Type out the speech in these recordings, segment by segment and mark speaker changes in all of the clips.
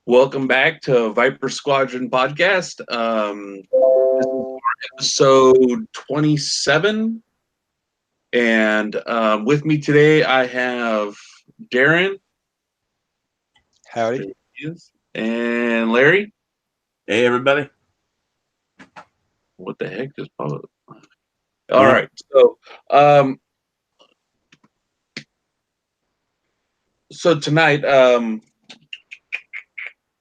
Speaker 1: Welcome back to Viper Squadron podcast. This is episode 27. And with me today, I have Darrin.
Speaker 2: Howdy.
Speaker 1: There he is. And Larry.
Speaker 3: Hey, everybody.
Speaker 1: What the heck just popped up? All right. So tonight,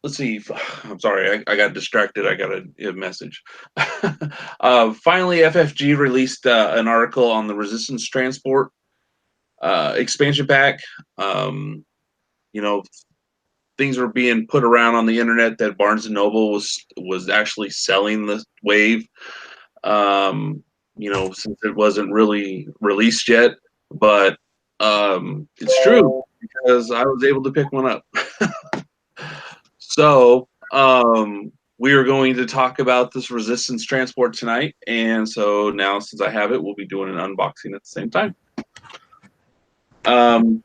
Speaker 1: let's see. I'm sorry, I got distracted. I got a message. Finally, FFG released an article on the Resistance Transport expansion pack. You know, things were being put around on the internet that Barnes and Noble was actually selling the wave. Since it wasn't really released yet, but it's true because I was able to pick one up. So we are going to talk about this Resistance Transport tonight, and so now since I have it, we'll be doing an unboxing at the same time. And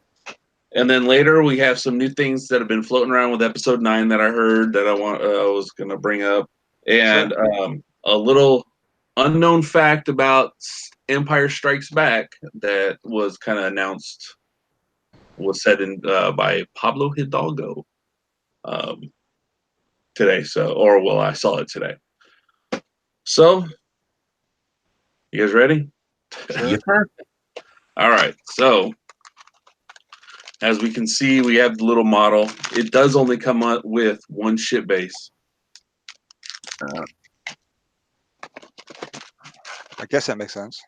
Speaker 1: then later we have some new things that have been floating around with episode 9 that I heard that I was going to bring up, and a little unknown fact about Empire Strikes Back that was kind of announced, was said in by Pablo Hidalgo today. I saw it today. So, you guys ready?
Speaker 3: Sure.
Speaker 1: All right. So, as we can see, we have the little model. It does only come up with one ship base.
Speaker 2: I guess that makes sense.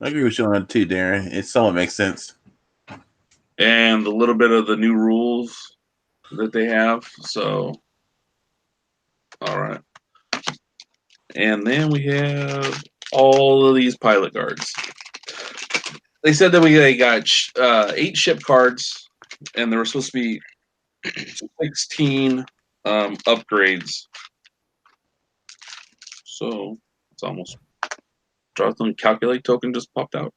Speaker 3: I agree with you on that too, Darrin. It somewhat makes sense.
Speaker 1: And a little bit of the new rules that they have. So, all right. And then we have all of these pilot guards. They said that they got 8 ship cards, and there were supposed to be 16 upgrades. So it's almost dropped on calculate token just popped out.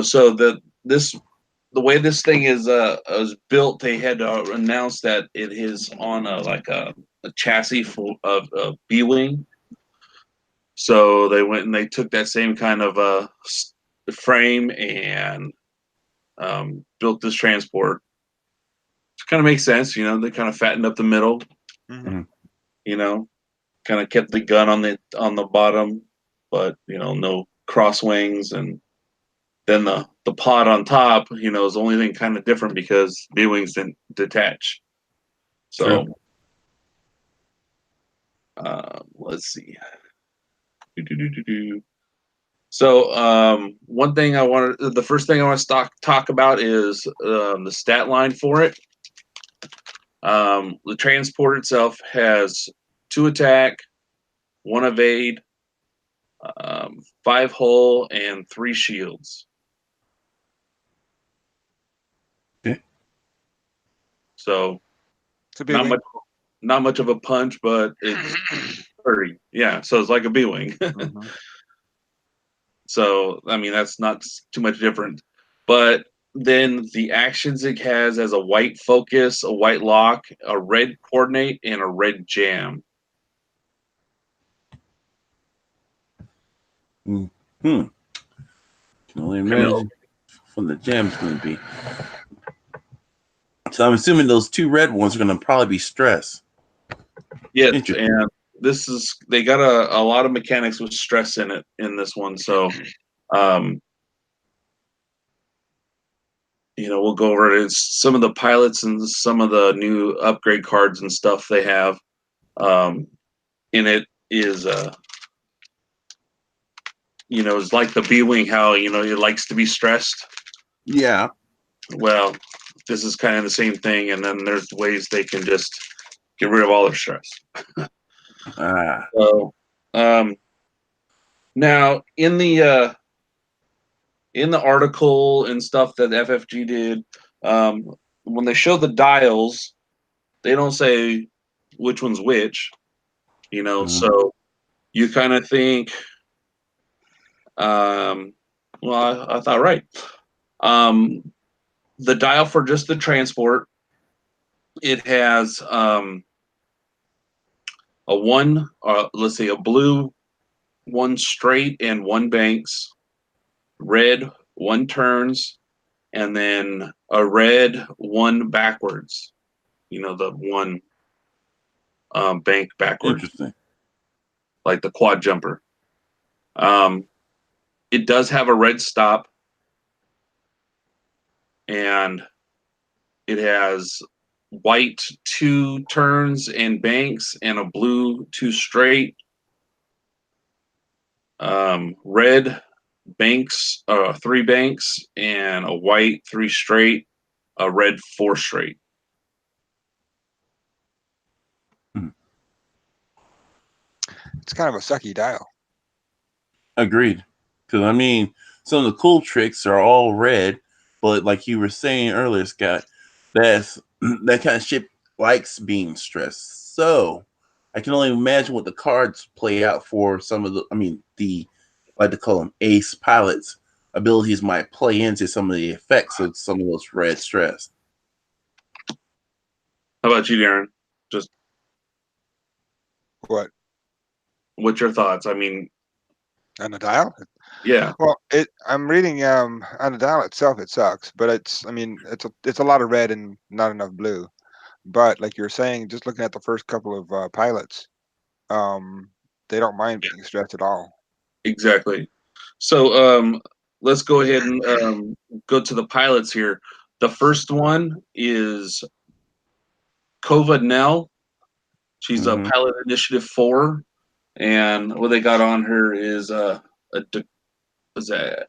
Speaker 1: So the way this thing is built, they had to announce that it is on a chassis of B-wing. So they went and they took that same kind of frame and built this transport. It kind of makes sense, they kind of fattened up the middle.
Speaker 2: Mm-hmm.
Speaker 1: Kind of kept the gun on the bottom, but no cross wings, and then the pod on top, is the only thing kind of different because B-wings didn't detach. So let's see. So the first thing I want to talk about is the stat line for it. The transport itself has 2 attack, 1 evade, 5 hull, and 3 shields.
Speaker 3: Okay.
Speaker 1: So not much of a punch, but it's 30. Yeah, so it's like a B-wing. Mm-hmm. So, I mean, that's not too much different. But then the actions it has as a white focus, a white lock, a red coordinate, and a red jam.
Speaker 3: Can only imagine what the jam's going to be. So I'm assuming those 2 red ones are going to probably be stress.
Speaker 1: Yes, and they got a lot of mechanics with stress in it in this one. So, we'll go over it. It's some of the pilots and some of the new upgrade cards and stuff they have. In it is it's like the B-wing, how it likes to be stressed.
Speaker 3: Yeah.
Speaker 1: Well, this is kind of the same thing, and then there's ways they can just get rid of all their stress. So, now in the article and stuff that FFG did, when they show the dials, they don't say which one's which. So you kind of think, Well, I thought right. The dial for just the transport, it has a one, let's say a blue, one straight, and one banks, red, one turns, and then a red, one backwards. The one bank backwards,
Speaker 3: Interesting.
Speaker 1: like the quad jumper. It does have a red stop, and it has white 2 turns and banks, and a blue 2 straight. Red banks, 3 banks, and a white 3 straight, a red 4 straight.
Speaker 2: It's kind of a sucky dial.
Speaker 3: Agreed. Because I mean, some of the cool tricks are all red, but like you were saying earlier, Scott, that kind of ship likes being stressed. So I can only imagine what the cards play out for some of the. I mean, the like to call them ace pilots abilities might play into some of the effects of some of those red stress.
Speaker 1: How about you, Darrin? Just
Speaker 2: What?
Speaker 1: what's your thoughts? I mean,
Speaker 2: On the dial?
Speaker 1: yeah,
Speaker 2: Well, I'm reading on the dial itself, it sucks, but it's a lot of red and not enough blue. But like you're saying, just looking at the first couple of pilots, they don't mind being stressed at all.
Speaker 1: exactly. So let's go ahead and go to the pilots here. The first one is Kova Nell. She's a
Speaker 3: Mm-hmm.
Speaker 1: pilot initiative 4, and what they got on her is is a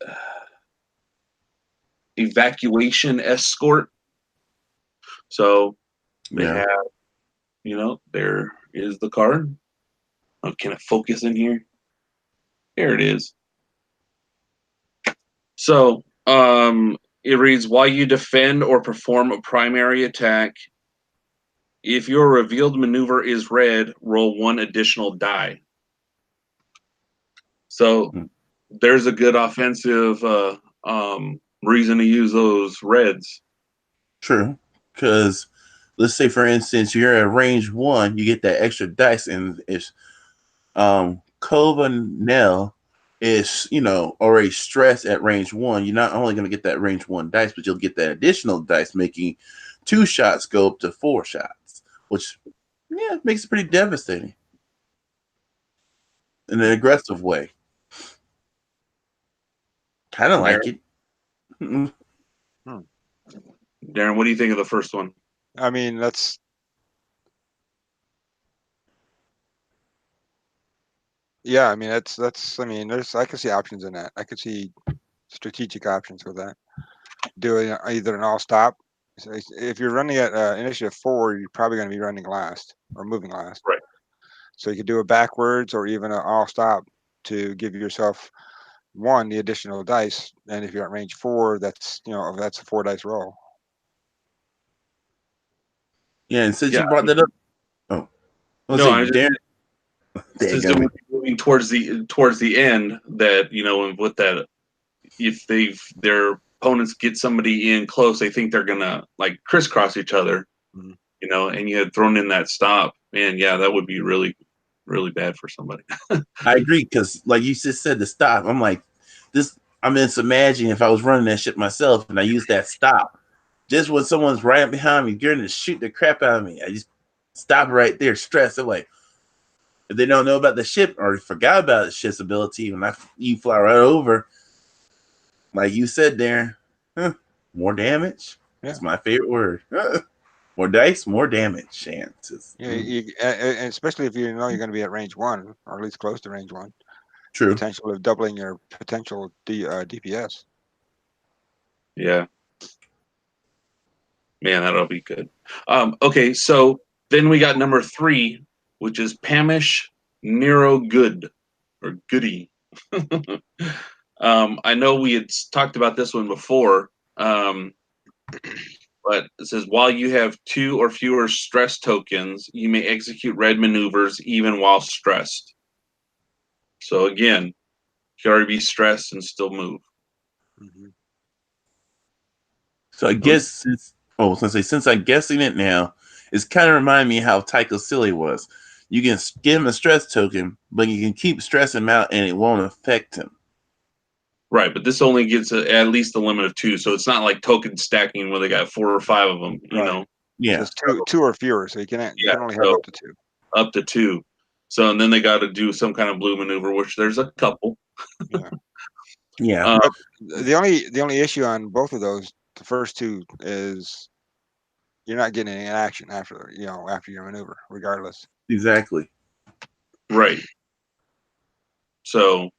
Speaker 1: evacuation escort. So they
Speaker 3: Yeah.
Speaker 1: have, there is the card. Oh, can it focus in here? There it is. So it reads, while you defend or perform a primary attack, if your revealed maneuver is red, roll 1 additional die. So there's a good offensive reason to use those reds.
Speaker 3: True. Because let's say, for instance, you're at range 1, you get that extra dice, and if Covanel is, already stressed at range 1, you're not only going to get that range 1 dice, but you'll get that additional dice, making 2 shots go up to 4 shots, which, makes it pretty devastating in an aggressive way. Kind of like it.
Speaker 1: Darrin, what do you think of the first one?
Speaker 2: I mean, yeah, I mean, I mean, I could see options in that. I could see strategic options with that. Doing either an all stop. So if you're running at initiative 4, you're probably going to be running last or moving last.
Speaker 1: Right.
Speaker 2: So you could do it backwards or even an all stop to give yourself the additional dice. And if you're at range 4, that's a 4 dice roll.
Speaker 3: Yeah, and since
Speaker 1: Yeah.
Speaker 3: you brought that up,
Speaker 1: No, I just
Speaker 3: Darrin,
Speaker 1: since it would be moving towards the end, that with that, if their opponents get somebody in close, they think they're gonna like crisscross each other, and you had thrown in that stop, and yeah, that would be really, really bad for somebody.
Speaker 3: I agree, because like you just said, the stop. I'm like, this. I'm just imagining if I was running that shit myself and I used that stop, just when someone's right behind me, getting to shoot the crap out of me, I just stop right there, stressed. I'm like, if they don't know about the ship or forgot about the ship's ability, when you fly right over, like you said there, more damage.
Speaker 2: Yeah.
Speaker 3: It's my favorite word. More dice, more damage chances.
Speaker 2: Yeah, and especially if you know you're going to be at range 1 or at least close to range 1.
Speaker 3: True.
Speaker 2: Potential of doubling your potential DPS.
Speaker 1: Yeah, man, that'll be good. Okay, so then we got number 3, which is Pamish Nero Good or Goody. I know we had talked about this one before, but it says while you have 2 or fewer stress tokens, you may execute red maneuvers even while stressed. So again, you can already be stressed and still move.
Speaker 2: Mhm.
Speaker 3: So I guess since I'm guessing it now, it's kind of remind me how Tycho Silly was. You can give him a stress token, but you can keep stressing him out, and it won't affect him.
Speaker 1: Right, but this only gets at least a limit of 2, so it's not like token stacking where they got 4 or 5 of them. You
Speaker 2: Right.
Speaker 1: know.
Speaker 3: Yeah,
Speaker 2: Just two or fewer, so you can only have
Speaker 1: so
Speaker 2: up to 2.
Speaker 1: up to 2. So and then they got to do some kind of blue maneuver, which there's a couple.
Speaker 2: Yeah.
Speaker 3: yeah,
Speaker 2: But the only issue on both of those, the first 2, is you're not getting any action after your maneuver, regardless.
Speaker 3: exactly.
Speaker 1: Right. So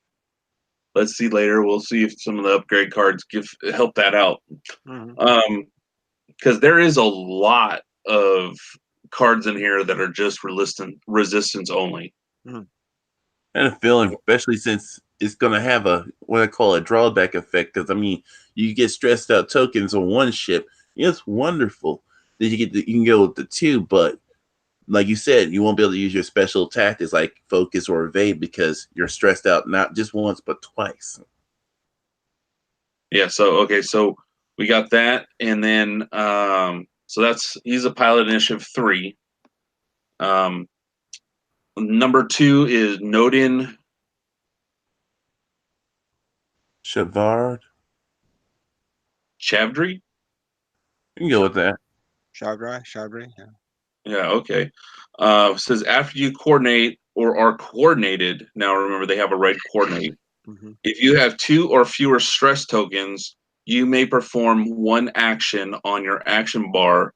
Speaker 1: let's see later. We'll see if some of the upgrade cards help that out.
Speaker 2: Mhm.
Speaker 1: Because there is a lot of cards in here that are just resistance only.
Speaker 2: Mhm.
Speaker 3: I had a feeling, especially since it's gonna have what I call a drawback effect. Because I mean, you get stressed out tokens on one ship. It's wonderful that you can go with the 2, but like you said, you won't be able to use your special tactics like focus or evade because you're stressed out not just once but twice.
Speaker 1: Yeah. So okay. So we got that, and then so he's a pilot initiative 3. Number 2 is Nodin
Speaker 3: Chavard,
Speaker 1: Chavdry.
Speaker 3: you can go with that.
Speaker 2: Chabri, yeah.
Speaker 1: Yeah. Okay. Says after you coordinate or are coordinated. Now remember they have a red coordinate.
Speaker 2: Mhm.
Speaker 1: If you have 2 or fewer stress tokens, you may perform one action on your action bar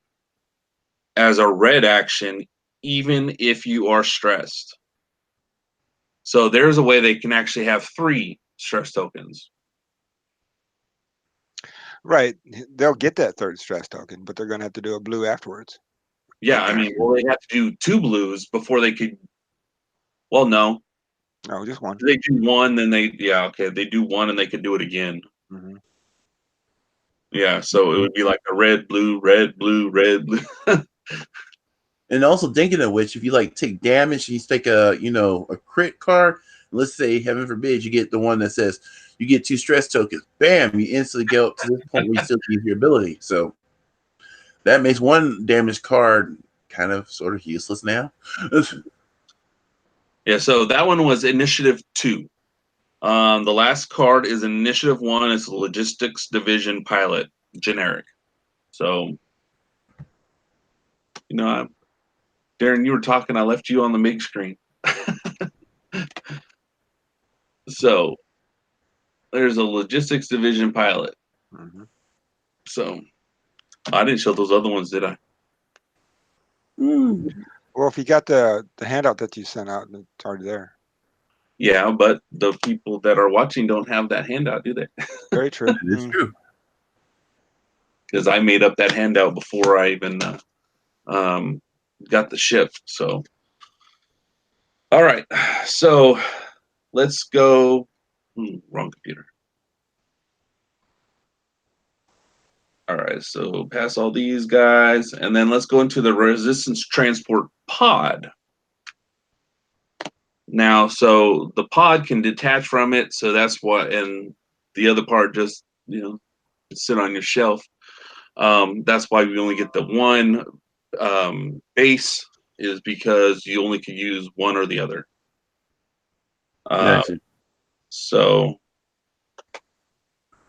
Speaker 1: as a red action, even if you are stressed. So there's a way they can actually have 3 stress tokens.
Speaker 2: Right. They'll get that 3rd stress token, but they're going to have to do a blue afterwards.
Speaker 1: Yeah, I mean, well, they have to do 2 blues before they could. Well, no,
Speaker 2: No, just 1.
Speaker 1: they do 1, then they do 1 and they could do it again.
Speaker 2: Mhm.
Speaker 1: Yeah, so it would be like a red, blue, red, blue, red, blue.
Speaker 3: And also thinking of which, if you like take damage and you take a crit card, let's say heaven forbid you get the one that says you get 2 stress tokens, bam, you instantly go up to this point where you still use your ability. So that makes one damage card kind of sort of useless now.
Speaker 1: Yeah, so that one was initiative 2. The last card is initiative 1. It's the logistics division pilot, generic. So, Darrin, you were talking. I left you on the big screen. So there's a logistics division pilot.
Speaker 2: Mhm.
Speaker 1: So I didn't show those other ones, did I?
Speaker 2: Well, if you got the handout that you sent out, it's already there.
Speaker 1: Yeah, but the people that are watching don't have that handout, do they?
Speaker 2: Very true.
Speaker 3: It's true.
Speaker 1: Because I made up that handout before I even got the shift. So, all right. So let's go. Wrong computer. All right. So pass all these guys, and then let's go into the resistance transport pod. Now, so the pod can detach from it, so that's what, and the other part just sit on your shelf. That's why we only get the one base, is because you only can use one or the other.
Speaker 3: Gotcha.
Speaker 1: So,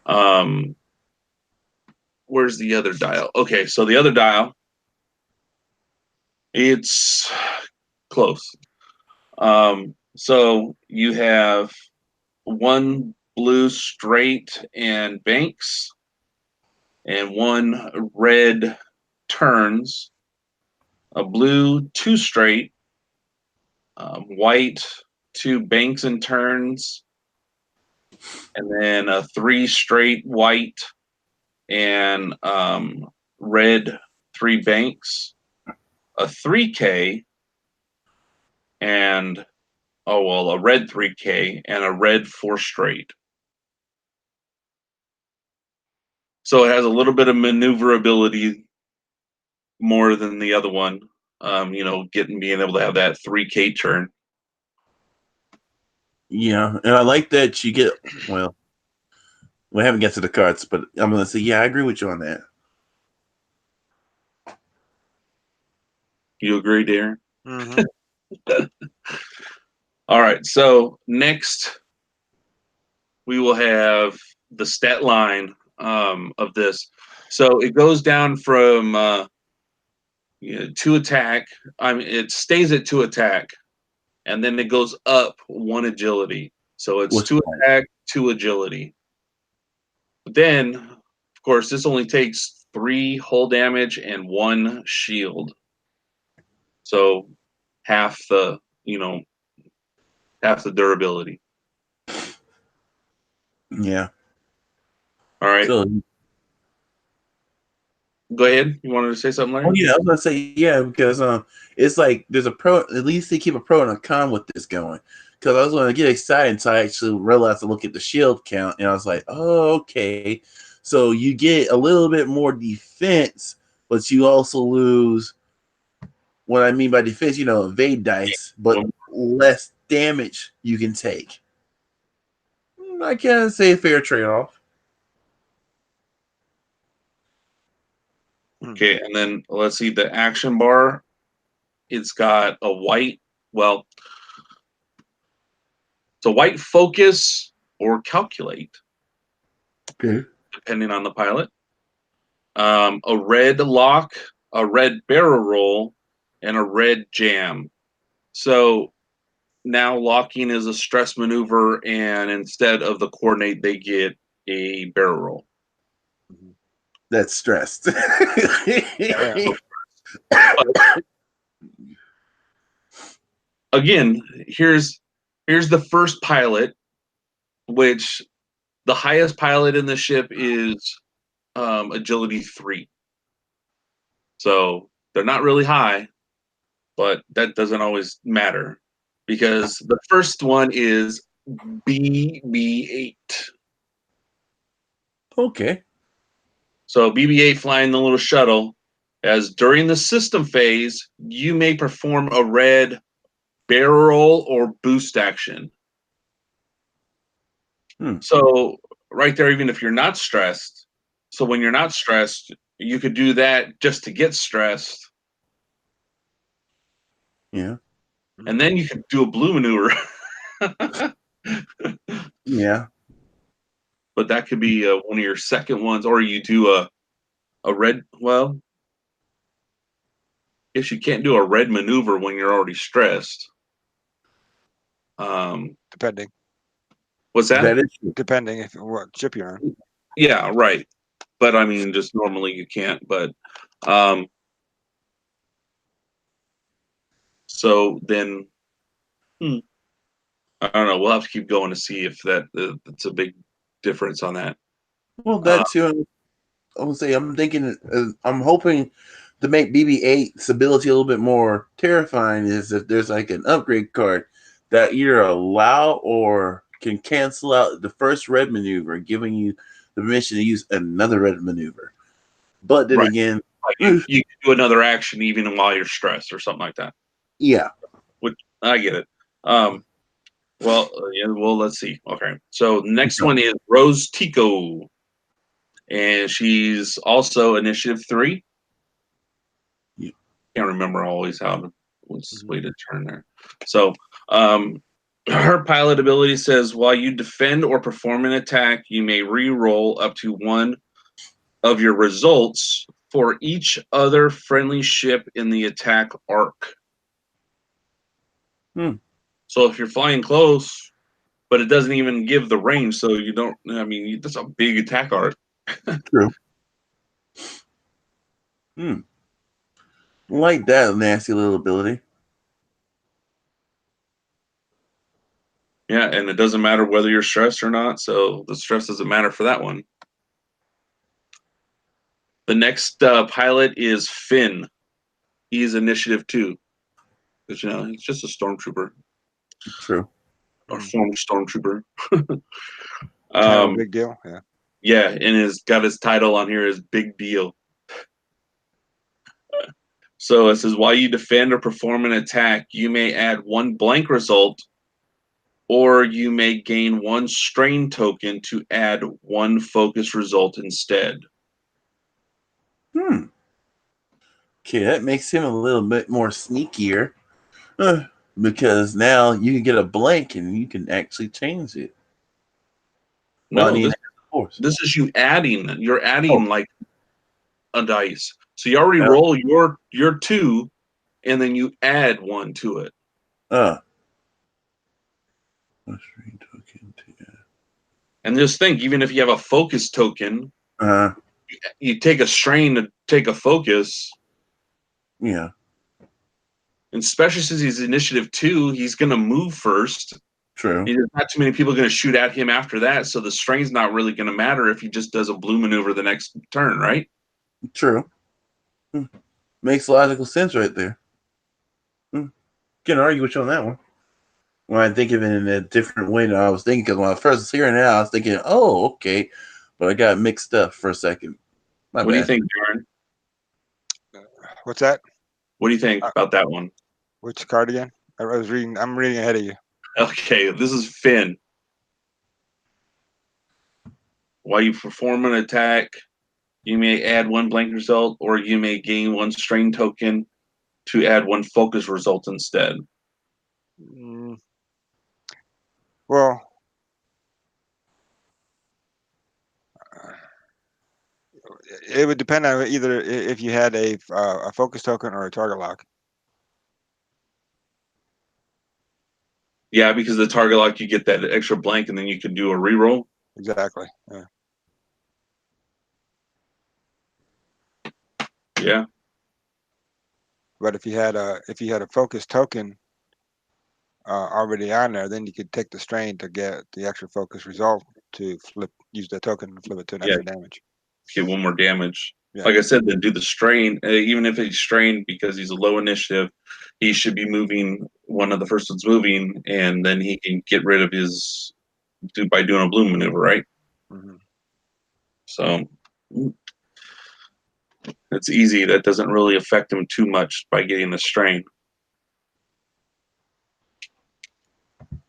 Speaker 1: um, where's the other dial? Okay, so the other dial, it's close. So you have one blue straight and banks, and one red turns, a blue 2 straight, white 2 banks and turns, and then a 3 straight white and red 3 banks, a 3K, and a red 3K and a red 4 straight. So it has a little bit of maneuverability more than the other one. Being able to have that 3K turn.
Speaker 3: Yeah, and I like that you get We haven't get to the cards, but I'm gonna say, yeah, I agree with you on that.
Speaker 1: You agree, Darrin?
Speaker 2: Mhm.
Speaker 1: All right. So next, we will have the stat line of this. So it goes down from 2 attack. I mean, it stays at 2 attack, and then it goes up 1 agility. So it's
Speaker 3: What's
Speaker 1: 2 attack, 2 agility. But then, of course, this only takes 3 hull damage and 1 shield. So half the, half the durability.
Speaker 3: Yeah.
Speaker 1: All right.
Speaker 3: So,
Speaker 1: Go ahead. You wanted to say something, Larry?
Speaker 3: oh yeah, I was gonna say yeah because it's like there's a pro. At least they keep a pro and a con with this going. Because I was gonna get excited until I actually realized to look at the shield count, and I was like, oh okay. So you get a little bit more defense, but you also lose. What I mean by defense, evade dice, but less damage you can take. I can't say a fair trade-off.
Speaker 1: Okay, and then let's see the action bar. It's got a white, well, it's a white focus or calculate,
Speaker 3: Okay.
Speaker 1: depending on the pilot. A red lock, a red barrel roll, and a red jam. So now locking is a stress maneuver, and instead of the coordinate, they get a barrel roll.
Speaker 3: That's stressed.
Speaker 2: Yeah.
Speaker 1: Again, here's the first pilot, which the highest pilot in the ship is agility 3. So they're not really high, but that doesn't always matter because the first one is BB-8.
Speaker 3: Okay.
Speaker 1: So BB-8 flying the little shuttle, as during the system phase, you may perform a red barrel roll or boost action. So right there, even if you're not stressed, so when you're not stressed, you could do that just to get stressed.
Speaker 3: Yeah.
Speaker 1: And then you could do a blue maneuver.
Speaker 3: Yeah.
Speaker 1: But that could be one of your second ones, or you do a red. Well, guess you can't do a red maneuver when you're already stressed.
Speaker 2: Depending.
Speaker 1: What's that?
Speaker 3: That is true.
Speaker 2: Depending if what ship you're on.
Speaker 1: Yeah, right. But I mean, just normally you can't. But so then, I don't know. We'll have to keep going to see if that's a big difference on that.
Speaker 3: Well, that too. I would say I'm thinking. I'm hoping to make BB-8's ability a little bit more terrifying. Is if there's like an upgrade card that either allow or can cancel out the first red maneuver, giving you the permission to use another red maneuver. But then
Speaker 1: Right.
Speaker 3: again,
Speaker 1: Like you can do another action even while you're stressed or something like that.
Speaker 3: yeah.
Speaker 1: Which I get it. Well, yeah, well, let's see. Okay, so next one is Rose Tico, and she's also initiative 3.
Speaker 3: Yeah.
Speaker 1: Can't remember always what's the way to turn there. So, her pilot ability says while you defend or perform an attack, you may re-roll up to 1 of your results for each other friendly ship in the attack arc. So if you're flying close, but it doesn't even give the range, so you don't. I mean, that's a big attack arc.
Speaker 3: True. Like that nasty little ability.
Speaker 1: Yeah, and it doesn't matter whether you're stressed or not, so the stress doesn't matter for that one. The next pilot is Finn. He's initiative 2. Because, he's just a stormtrooper.
Speaker 3: True.
Speaker 1: Or former stormtrooper.
Speaker 2: Kind of a big deal. Yeah.
Speaker 1: Yeah, and has got his title on here as Big Deal. So it says, while you defend or perform an attack, you may add 1 blank result or you may gain 1 strain token to add 1 focus result instead.
Speaker 3: Okay, that makes him a little bit more sneakier. Because now you can get a blank and you can actually change it.
Speaker 1: No, this is you adding. You're adding like a dice. So you already roll your 2, and then you add 1 to it. And just think, even if you have a focus token, you take a strain to take a focus.
Speaker 3: Yeah.
Speaker 1: And especially since he's initiative 2, he's going to move first.
Speaker 3: True.
Speaker 1: There's not too many people going to shoot at him after that, so the strain's not really going to matter if he just does a blue maneuver the next turn, right?
Speaker 3: True. Makes logical sense right there. Can't argue with you on that one. When I think of it in a different way than I was thinking, because when I first was hearing it, I was thinking, oh, okay. But I got mixed up for a second.
Speaker 1: What do you think, Darrin?
Speaker 2: What's that?
Speaker 1: What do you think about that one?
Speaker 2: Which card again? I'm reading ahead of you.
Speaker 1: Okay, this is Finn. While you perform an attack, you may add 1 blank result, or you may gain 1 strain token to add 1 focus result instead.
Speaker 2: Well, it would depend on either if you had a focus token or a target lock.
Speaker 1: Yeah, because the target lock, you get that extra blank, and then you can do a reroll.
Speaker 2: Exactly. Yeah.
Speaker 1: Yeah.
Speaker 2: But if you had a focus token already on there, then you could take the strain to get the extra focus result to use the token and flip it to an extra damage.
Speaker 1: Get 1 more damage.
Speaker 2: Yeah.
Speaker 1: Like I said, then do the strain. Even if he's strained because he's a low initiative, he should be moving. One of the first ones moving, and then he can get rid of his by doing a blue maneuver, right?
Speaker 2: Mm-hmm.
Speaker 1: So it's easy. That doesn't really affect him too much by getting the strain.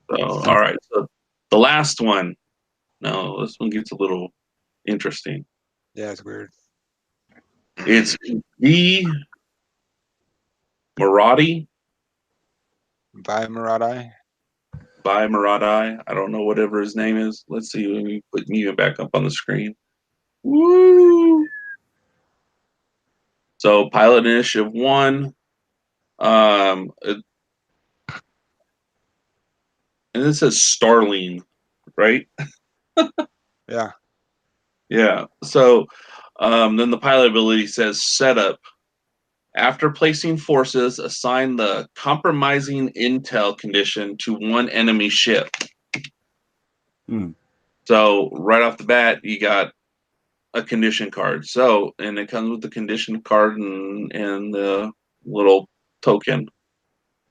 Speaker 1: So all right. So the last one. No, this one gets a little interesting.
Speaker 2: Yeah, it's weird.
Speaker 1: It's the Maradi.
Speaker 2: By Maradi.
Speaker 1: By Maradi. I don't know whatever his name is. Let's see. Let me put me back up on the screen. Woo! So pilot initiative 1. And it says Starling, right?
Speaker 2: Yeah.
Speaker 1: Yeah. So then the pilot ability says setup. After placing forces, assign the compromising intel condition to 1 enemy ship. So right off the bat, you got a condition card. So, and it comes with the condition card and the little token.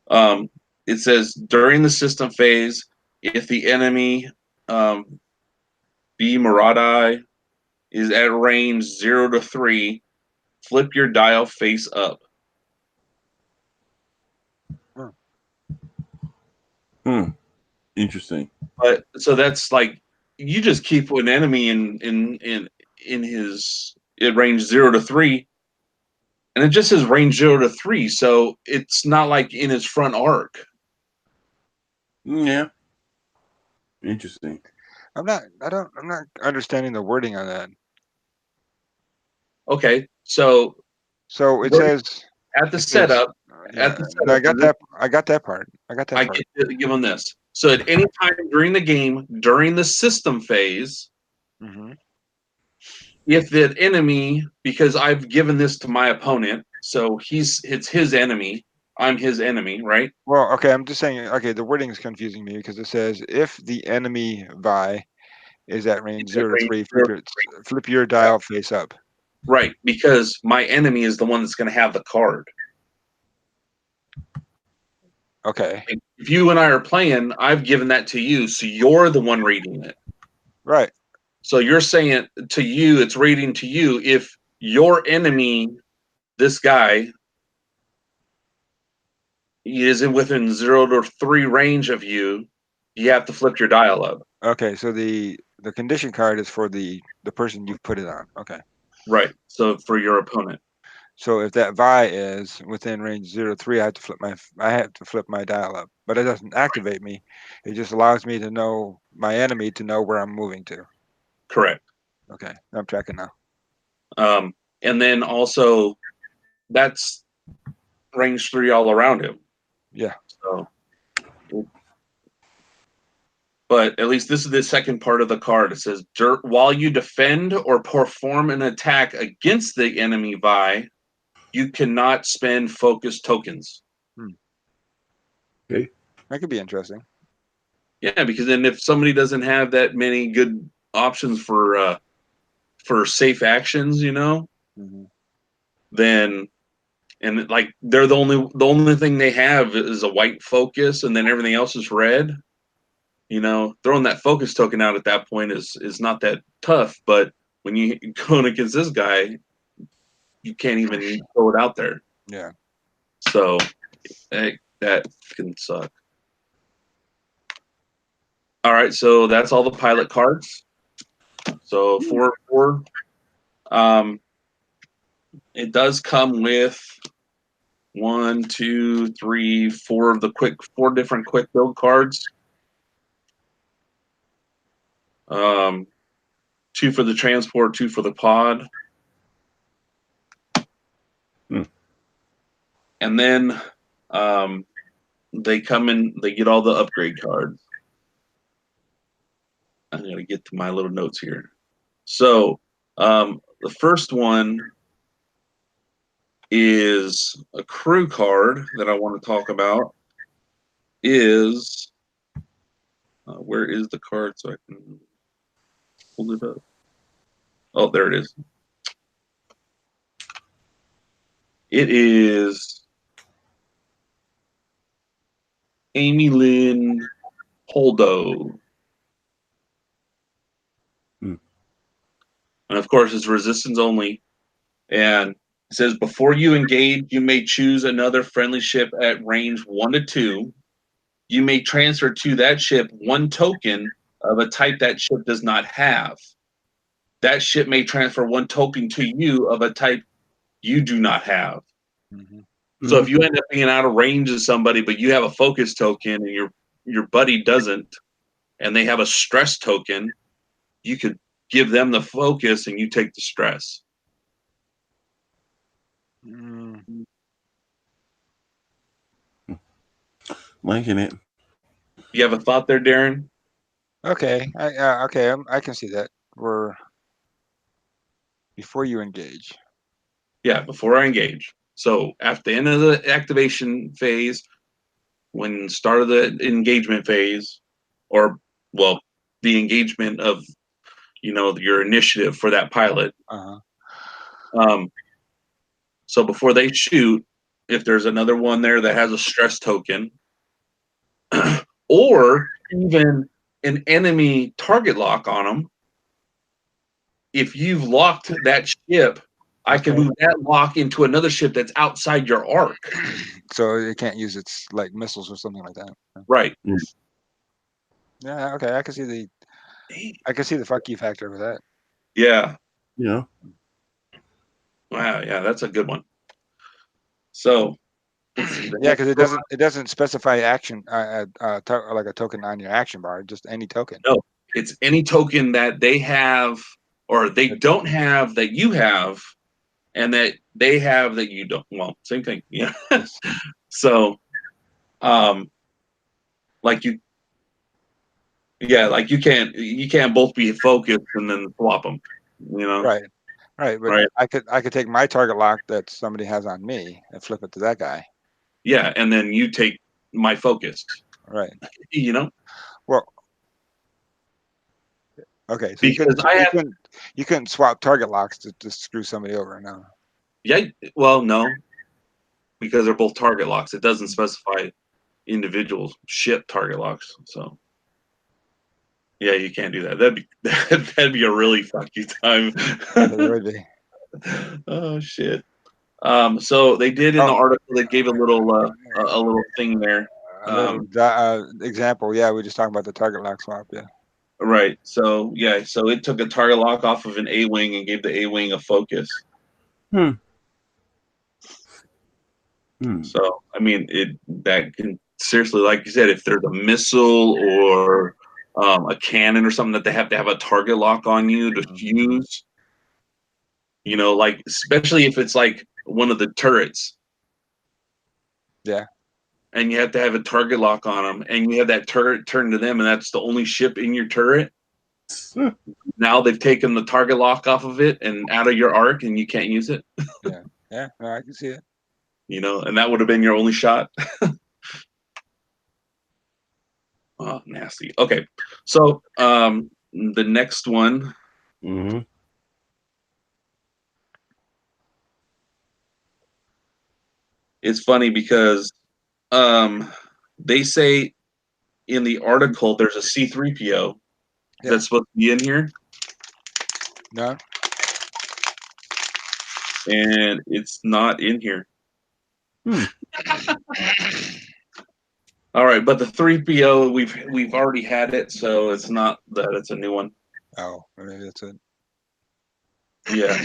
Speaker 1: It says during the system phase, if the enemy B Maradi is at range 0 to 3, flip your dial face up.
Speaker 3: Interesting.
Speaker 1: But so that's like you just keep an enemy in his range 0 to 3, and it just says range 0 to 3, so it's not like in his front arc.
Speaker 3: Yeah. Interesting.
Speaker 2: I'm not understanding the wording on that.
Speaker 1: Okay, so
Speaker 2: it says
Speaker 1: at the setup.
Speaker 2: Yeah, I got that. I got that part. I get
Speaker 1: to give them this. So at any time during the game, during the system phase, if the enemy, because I've given this to my opponent, so it's his enemy, I'm his enemy, right?
Speaker 2: Well, okay, I'm just saying. Okay, the wording is confusing me because it says if the enemy Vi is at range 0 to 3, flip your dial face up.
Speaker 1: Right, because my enemy is the one that's going to have the card.
Speaker 2: Okay.
Speaker 1: If you and I are playing, I've given that to you, so you're the one reading it.
Speaker 2: Right.
Speaker 1: So you're saying to you, it's reading to you. If your enemy, this guy, he is within 0 to 3 range of you, You have to flip your dial up.
Speaker 2: Okay, so the condition card is for the person you've put it on. Okay.
Speaker 1: Right. So for your opponent.
Speaker 2: So if that Vi is within range 0-3, I have to flip my dial up, but it doesn't activate me. It just allows me to know my enemy to know where I'm moving to.
Speaker 1: Correct.
Speaker 2: Okay, I'm tracking now.
Speaker 1: And then also that's range 3 all around him.
Speaker 2: Yeah.
Speaker 1: So, but at least this is the second part of the card. It says, while you defend or perform an attack against the enemy Vi, you cannot spend focus tokens.
Speaker 3: Okay.
Speaker 2: That could be interesting.
Speaker 1: Yeah, because then if somebody doesn't have that many good options for safe actions, then and like they're the only thing they have is a white focus, and then everything else is red. Throwing that focus token out at that point is not that tough. But when you going against this guy, you can't even throw it out there.
Speaker 2: Yeah.
Speaker 1: So that can suck. All right, so that's all the pilot cards. So 4. It does come with 1, 2, 3, 4 of the 4 different quick build cards. 2 for the transport, 2 for the pod. And then they come in, they get all the upgrade cards. I'm going to get to my little notes here. So the first one is a crew card that I want to talk about. Where is the card so I can pull it up? Oh, there it is. It is Amy Lynn Holdo. And of course, it's resistance only. And it says, before you engage, you may choose another friendly ship at range 1 to 2. You may transfer to that ship 1 token of a type that ship does not have. That ship may transfer 1 token to you of a type you do not have. So if you end up being out of range of somebody, but you have a focus token and your buddy doesn't, and they have a stress token, you could give them the focus and you take the stress.
Speaker 3: Liking it.
Speaker 1: You have a thought there, Darrin?
Speaker 2: Okay, I can see that. Before you engage.
Speaker 1: Yeah, before I engage. So at the end of the activation phase, when start of the engagement phase, or the engagement of your initiative for that pilot. So before they shoot, if there's another one there that has a stress token, or even an enemy target lock on them, if you've locked that ship, I can move that lock into another ship that's outside your arc.
Speaker 2: So it can't use its like missiles or something like that.
Speaker 1: Right.
Speaker 2: Yeah, okay. I can see the fuck you factor with that.
Speaker 1: Yeah.
Speaker 3: Yeah.
Speaker 1: Wow, yeah, that's a good one. So
Speaker 2: yeah, because it doesn't specify action like a token on your action bar, just any token.
Speaker 1: No, it's any token that they have or they don't have that you have, and that they have that you don't. Well, same thing. Yeah. So, like you can't both be focused and then swap them.
Speaker 2: Right. But
Speaker 1: right.
Speaker 2: I could take my target lock that somebody has on me and flip it to that guy.
Speaker 1: Yeah, and then you take my focus.
Speaker 2: Right.
Speaker 1: Well.
Speaker 2: Okay, so you couldn't swap target locks to screw somebody over now.
Speaker 1: Yeah, well, no, because they're both target locks. It doesn't specify individual ship target locks. So, yeah, you can't do that. That'd be a really fucky time.
Speaker 2: It would be.
Speaker 1: Oh shit. So they did in the article. They gave a little thing there.
Speaker 2: Example, yeah, we just talking about the target lock swap, yeah.
Speaker 1: Right. So yeah, so it took a target lock off of an A-wing and gave the A-wing a focus.
Speaker 3: Hmm.
Speaker 1: So I mean, that can seriously, like you said, if there's a missile or a cannon or something that they have to have a target lock on you to fuse. You know, like especially if it's like one of the turrets.
Speaker 2: Yeah.
Speaker 1: And you have to have a target lock on them, and you have that turret turned to them, and that's the only ship in your turret. Now they've taken the target lock off of it and out of your arc, and you can't use it.
Speaker 2: Yeah, no, I can see it.
Speaker 1: You know, and that would have been your only shot. Oh, nasty. Okay, so the next one.
Speaker 3: Mm-hmm.
Speaker 1: It's funny because they say in the article there's a C3PO that's supposed to be in here.
Speaker 2: No.
Speaker 1: And it's not in here. All right, but the 3PO we've already had it, so it's not that it's a new one.
Speaker 2: Oh, maybe that's it.
Speaker 1: Yeah.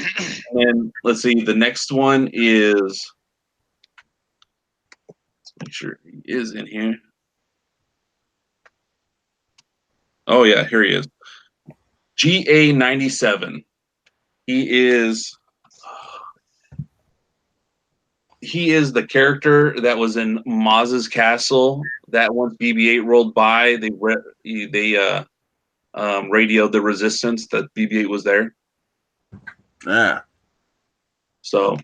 Speaker 1: And let's see, the next one is, make sure he is in here. Oh yeah, here he is. GA97. He is the character that was in Maz's castle that once BB-8 rolled by, they radioed the resistance that BB-8 was there.
Speaker 3: Ah.
Speaker 1: So,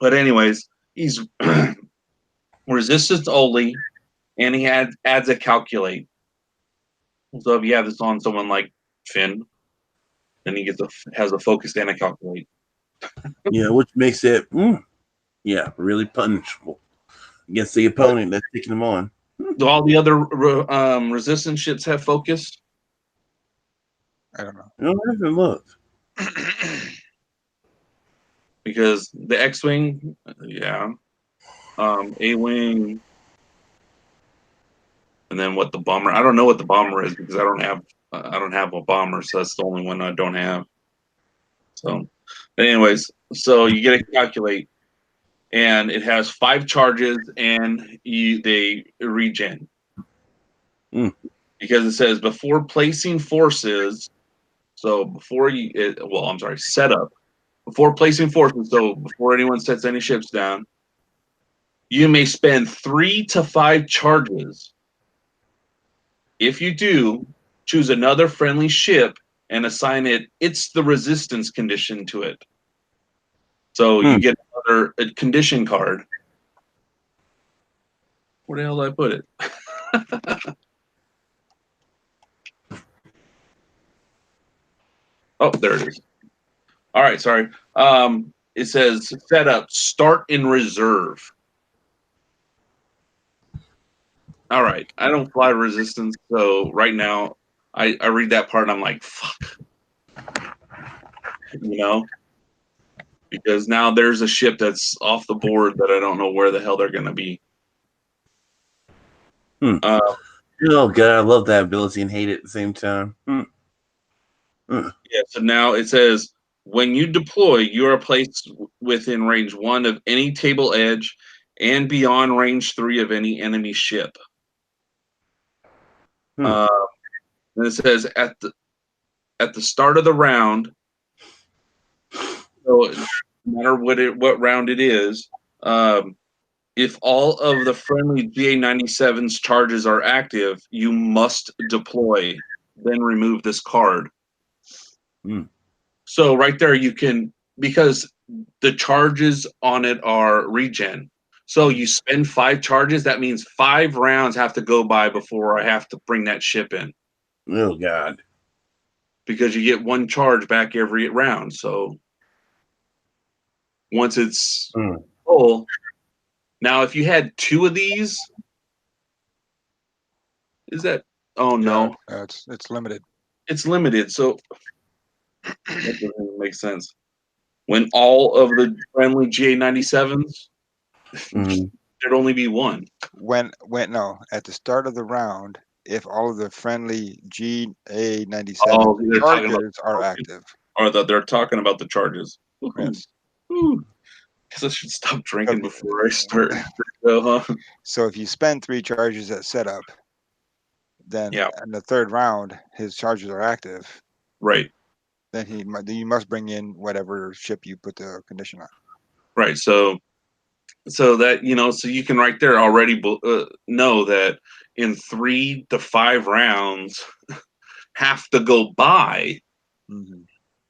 Speaker 1: but anyways, he's resistance only, and he adds a calculate. So if you have this on someone like Finn, then he has a focus and a calculate.
Speaker 3: Yeah, which makes it really punishable against the opponent that's taking them on.
Speaker 1: Do all the other resistance ships have focus?
Speaker 2: I don't know.
Speaker 3: I haven't looked.
Speaker 1: Because the X-wing, yeah, A-wing, and then what the bomber? I don't know what the bomber is because I don't have a bomber, so that's the only one I don't have. So, anyways, so you get a calculate, and it has 5 charges, and they regen. Because it says before placing forces, so before setup. Before placing forces, so before anyone sets any ships down, you may spend 3 to 5 charges. If you do, choose another friendly ship and assign it's the resistance condition to it. So you get a condition card. Where the hell did I put it? Oh, there it is. All right, sorry. It says setup, start in reserve. All right. I don't fly resistance, so right now I read that part and I'm like, fuck. You know? Because now there's a ship that's off the board that I don't know where the hell they're gonna be.
Speaker 3: Oh god, I love that ability and hate it at the same time.
Speaker 1: Yeah, so now it says when you deploy, you are placed within range 1 of any table edge and beyond range 3 of any enemy ship. And it says at the start of the round, so no matter what round it is, if all of the friendly GA97's charges are active, you must deploy, then remove this card. So right there you can, because the charges on it are regen. So you spend 5 charges, that means 5 rounds have to go by before I have to bring that ship in.
Speaker 3: Oh god.
Speaker 1: Because you get 1 charge back every round. So once it's full, now if you had 2 of these, is that? Oh no,
Speaker 2: it's limited.
Speaker 1: It's limited, so that doesn't make sense. When all of the friendly GA97s there'd only be one.
Speaker 2: No, at the start of the round, if all of the friendly GA-97
Speaker 1: Oh, they're talking about
Speaker 2: charges are active.
Speaker 1: or that they're talking about the charges.
Speaker 2: Yes.
Speaker 1: Guess I should stop drinking before I start. Huh?
Speaker 2: So if you spend 3 charges at setup, then
Speaker 1: Yeah.
Speaker 2: in the third round his charges are active.
Speaker 1: Right.
Speaker 2: Then you must bring in whatever ship you put the condition on.
Speaker 1: Right. So that so you can right there already know that in 3 to 5 rounds have to go by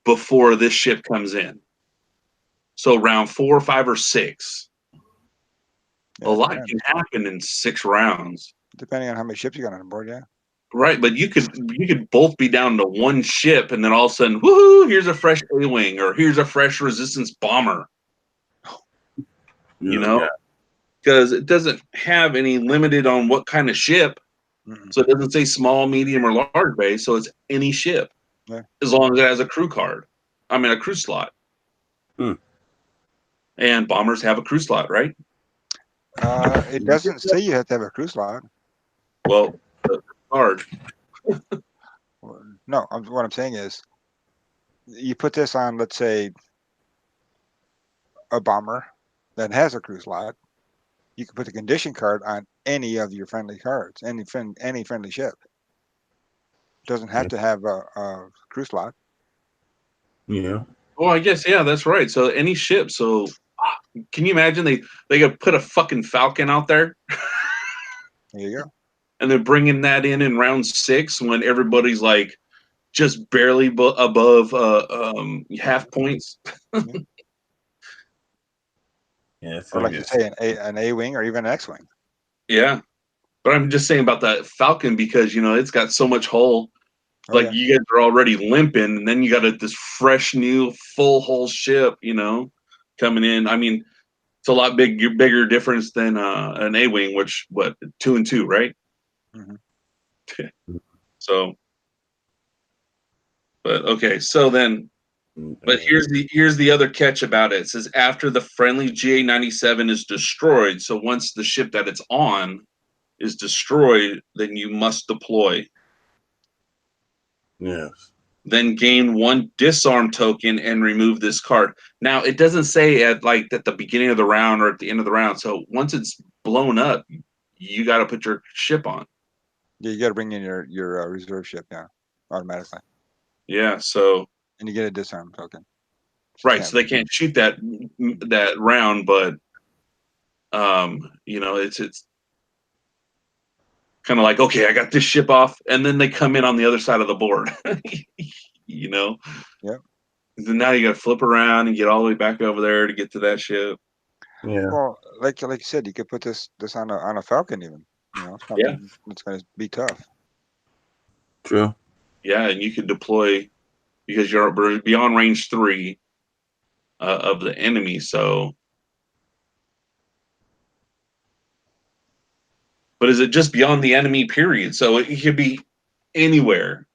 Speaker 1: before this ship comes in. So round 4, 5, or 6.
Speaker 2: Yeah,
Speaker 1: a lot can happen in 6 rounds.
Speaker 2: Depending on how many ships you got on board, yeah.
Speaker 1: Right, but you could both be down to one ship, and then all of a sudden, woohoo! Here's a fresh A-wing, or here's a fresh resistance bomber. You know, because it doesn't have any limited on what kind of ship, so it doesn't say small, medium, or large base. So it's any ship, as long as it has a crew card. I mean, a crew slot. And bombers have a crew slot, right?
Speaker 2: It doesn't say you have to have a crew slot.
Speaker 1: Well, card.
Speaker 2: No, what I'm saying is, you put this on, let's say, a bomber that has a crew slot. You can put the condition card on any of your friendly cards, any friendly ship. Doesn't have to have a crew slot.
Speaker 3: Yeah.
Speaker 1: Oh, I guess that's right. So any ship. So can you imagine they could put a fucking Falcon out there?
Speaker 2: There you go.
Speaker 1: And they're bringing that in round 6 when everybody's like just barely above half points.
Speaker 3: Yeah,
Speaker 2: Or like you say, an A-wing or even an X-wing.
Speaker 1: Yeah, but I'm just saying about that Falcon because it's got so much hull. Like you guys are already limping, and then you got this fresh new full hull ship, coming in. I mean, it's a lot bigger difference than an A-wing, which 2 and 2, right? So, but okay, so then. But here's the other catch about it. It says after the friendly GA-97 is destroyed, so once the ship that it's on is destroyed, then you must deploy.
Speaker 3: Yes.
Speaker 1: Then gain 1 disarm token and remove this card. Now it doesn't say at the beginning of the round or at the end of the round. So once it's blown up, you got to put your ship on.
Speaker 2: Yeah, you got to bring in your reserve ship, automatically. Yeah,
Speaker 1: so.
Speaker 2: And you get a disarm token.
Speaker 1: Right, so they can't shoot that round, but it's kind of like, okay, I got this ship off, and then they come in on the other side of the board.
Speaker 2: Yeah.
Speaker 1: Then now you got to flip around and get all the way back over there to get to that ship.
Speaker 3: Yeah.
Speaker 2: Well, like you said, you could put this on a Falcon even. It's going to be tough.
Speaker 3: True.
Speaker 1: Yeah, and you could deploy because you're beyond range 3 of the enemy. So, but is it just beyond the enemy? Period. So it could be anywhere,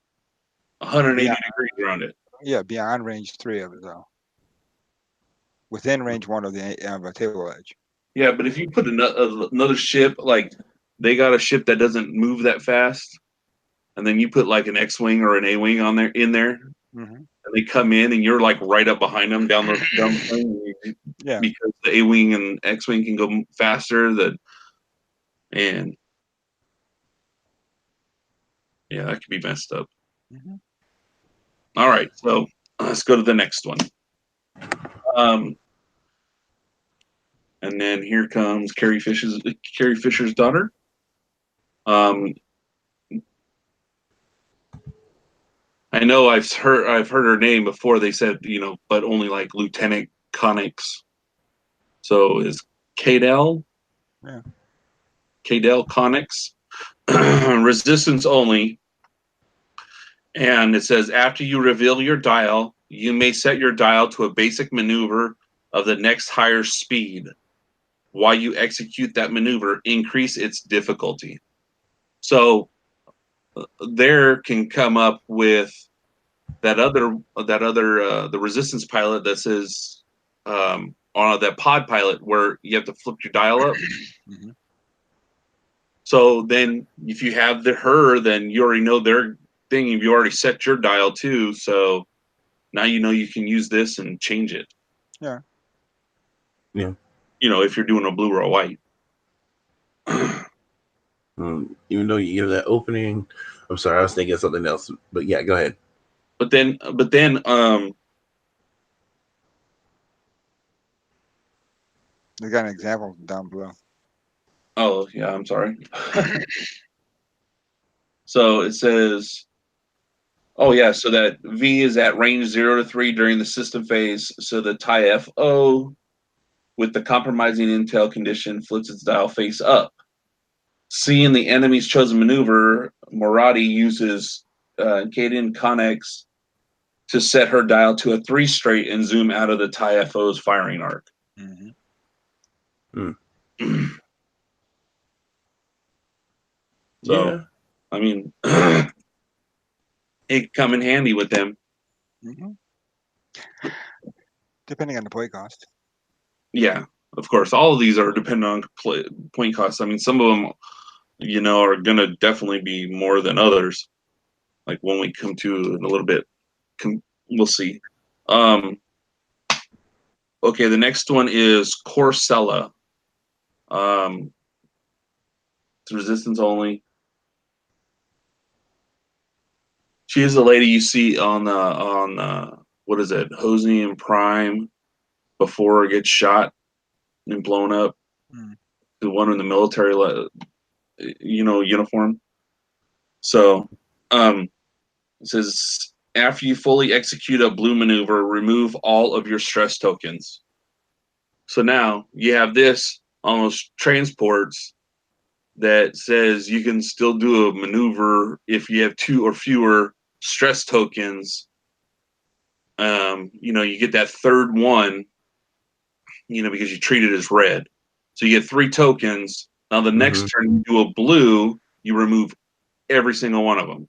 Speaker 1: 180 degrees around it.
Speaker 2: Yeah, beyond range 3 of it though. Within range 1 of a table edge.
Speaker 1: Yeah, but if you put another ship, like they got a ship that doesn't move that fast, and then you put like an X-wing or an A-wing in there, and they come in, and you're like right up behind them down the plane, because the A-wing and X-wing can go faster. That could be messed up. All right, so let's go to the next one. And then here comes Carrie Fisher's daughter. I know I've heard her name before. They said, but only like Lieutenant Connix. So is Cadell?
Speaker 2: Yeah.
Speaker 1: Cadell Connix. Resistance only. And it says after you reveal your dial, you may set your dial to a basic maneuver of the next higher speed. While you execute that maneuver, increase its difficulty. So there can come up with the resistance pilot that says that pod pilot where you have to flip your dial up.
Speaker 2: Mhm.
Speaker 1: So then if you have her, then you already know their thing. You already set your dial too. So now you know you can use this and change it.
Speaker 2: Yeah.
Speaker 3: Yeah.
Speaker 1: If you're doing a blue or a white.
Speaker 3: Even though you give that opening, I'm sorry, I was thinking of something else. But yeah, go ahead.
Speaker 1: But then
Speaker 2: They got an example down below.
Speaker 1: oh yeah, I'm sorry. So it says, oh yeah, so that V is at range 0 to 3 during the system phase. So the TIE FO with the compromising intel condition flips its dial face up. Seeing the enemy's chosen maneuver, Moradi uses Kaden Connex to set her dial to a 3 straight and zoom out of the TIE FO's firing arc.
Speaker 2: Mm-hmm.
Speaker 1: So,
Speaker 3: Yeah.
Speaker 1: I mean, it come in handy with them.
Speaker 2: Mm-hmm. Depending on the play cost.
Speaker 1: Yeah, of course. All of these are dependent on point costs. I mean, some of them, are going to definitely be more than others. Like when we come to in a little bit, we'll see. Okay, the next one is Corsella. It's resistance only. She is the lady you see on what is it, Hosnian Prime, before it gets shot and blown up. The one in the military, uniform. So, it says after you fully execute a blue maneuver, remove all of your stress tokens. So now you have this almost transports that says you can still do a maneuver if you have 2 or fewer stress tokens. You get that third one, because you treat it as red. So you get 3 tokens. Now the next turn you do a blue, you remove every single one of them.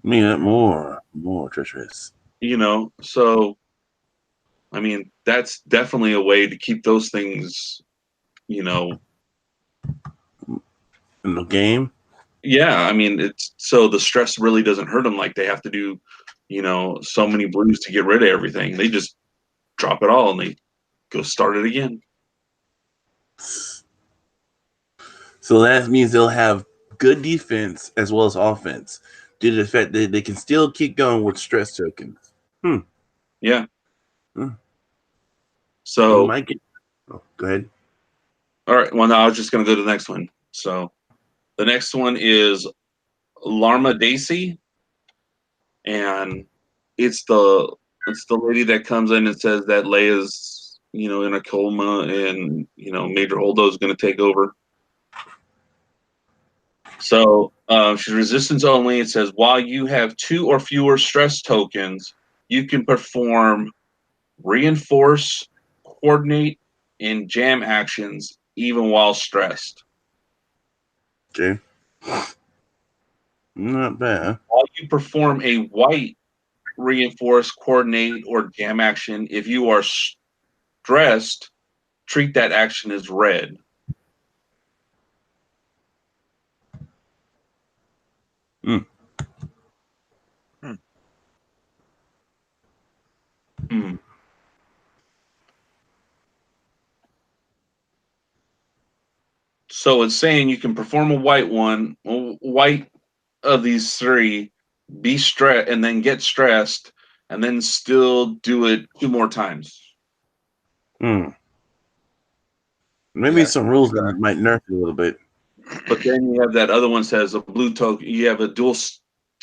Speaker 3: More treacherous.
Speaker 1: So I mean that's definitely a way to keep those things,
Speaker 3: in the game.
Speaker 1: Yeah, I mean it's so the stress really doesn't hurt them like they have to do, so many blues to get rid of everything. They just drop it all and they go start it again.
Speaker 3: So that means they'll have good defense as well as offense due to the fact that they can still keep going with stress tokens.
Speaker 1: Yeah.
Speaker 3: So,
Speaker 1: So
Speaker 3: go ahead.
Speaker 1: All right. Well, now I was just going to go to the next one. So the next one is Larma Daisy, and it's the lady that comes in and says that Leia's in a coma and Major Holdo's going to take over. So she's resistance only. It says while you have 2 or fewer stress tokens, you can perform reinforce, coordinate, and jam actions even while stressed.
Speaker 3: Okay. Not bad.
Speaker 1: While you perform a white reinforce, coordinate, or jam action, if you are stressed, treat that action as red. So it's saying you can perform a white of these 3, be stressed, and then get stressed, and then still do it 2 more times.
Speaker 3: Maybe some rules that might nerf you a little bit.
Speaker 1: But then you have that other one says a blue token. You have a dual.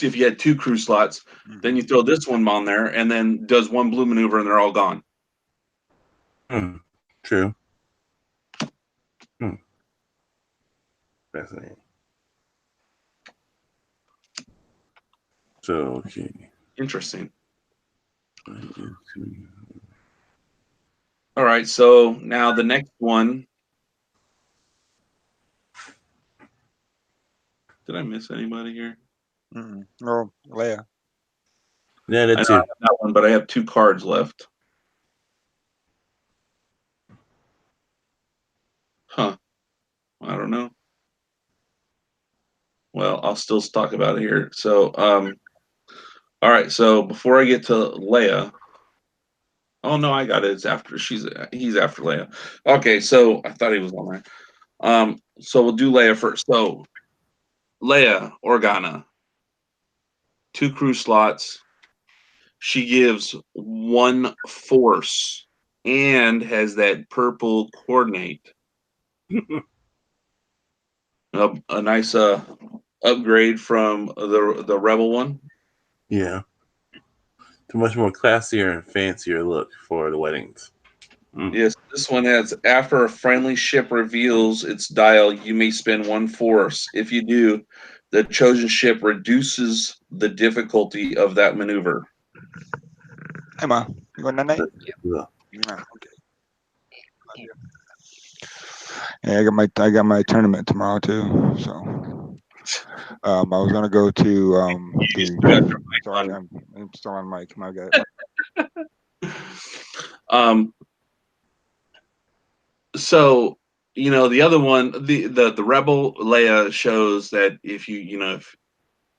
Speaker 1: If you had 2 crew slots, then you throw this one on there, and then does 1 blue maneuver, and they're all gone.
Speaker 3: True. Fascinating. So okay.
Speaker 1: Interesting. All right. So now the next one. Did I miss anybody here?
Speaker 2: Oh, Leia.
Speaker 3: Yeah,
Speaker 1: I
Speaker 3: that
Speaker 1: know I
Speaker 3: too.
Speaker 1: have that one, but I have 2 cards left. Huh. I don't know. Well, I'll still talk about it here. So, all right. So before I get to Leia, oh no, I got it. It's after he's after Leia. Okay, so I thought he was on there. So we'll do Leia first. So Leia Organa, 2 crew slots. She gives 1 force and has that purple coordinate. A nice upgrade from the Rebel one.
Speaker 3: Yeah. Too much more classier and fancier look for the weddings.
Speaker 1: Yes, this one has after a friendly ship reveals its dial, you may spend 1 force. If you do, the chosen ship reduces the difficulty of that maneuver.
Speaker 2: Hey, Ma, you going night?
Speaker 3: Yeah.
Speaker 2: Yeah, okay. Yeah, I got my tournament tomorrow too. So I was gonna go to sorry, I'm still on mic. My God.
Speaker 1: So the other one, the Rebel Leia shows that if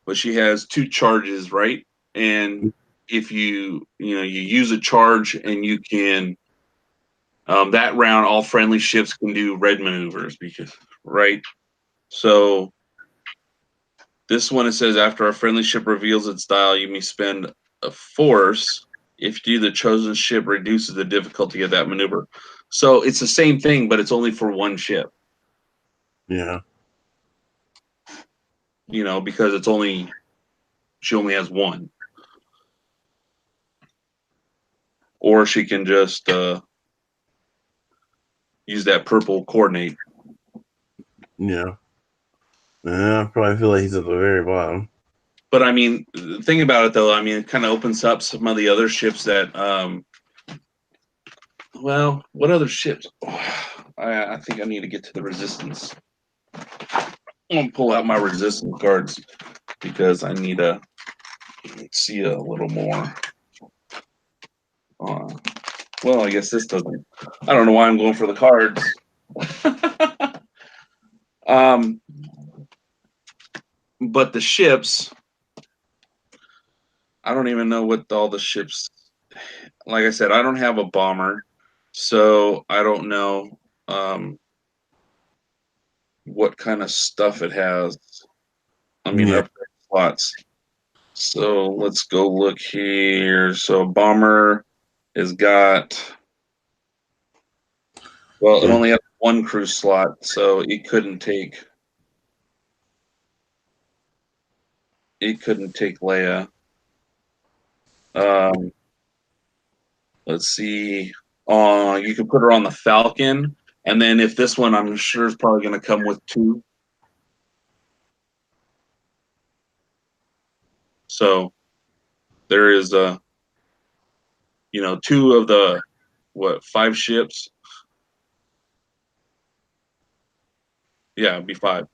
Speaker 1: but she has 2 charges, right? And if you use a charge and you can that round, all friendly ships can do red maneuvers right. So this one, it says after a friendly ship reveals its dial, you may spend a force. If you do, the chosen ship reduces the difficulty of that maneuver. So it's the same thing, but it's only for 1 ship.
Speaker 3: Yeah.
Speaker 1: Because she only has 1, or she can just use that purple coordinate.
Speaker 3: Yeah. I probably feel like he's at the very bottom.
Speaker 1: But I mean, the thing about it though, I mean, it kind of opens up some of the other ships that well, what other ships? I think I need to get to the resistance. I'm gonna pull out my resistance cards because I need to see a little more. Well, I guess this doesn't. I don't know why I'm going for the cards. But the ships, I don't even know what all the ships. Like I said, I don't have a bomber, so I don't know what kind of stuff it has. I mean,
Speaker 3: Yeah.
Speaker 1: upgrade slots. So let's go look here. So bomber has got. Well, it
Speaker 3: Yeah.
Speaker 1: only has 1 crew slot, so it couldn't take. It couldn't take Leia. Let's see. You could put her on the Falcon, and then if this one, I'm sure is probably going to come with 2. So there is 2 of the 5 ships. Yeah, it'd be 5.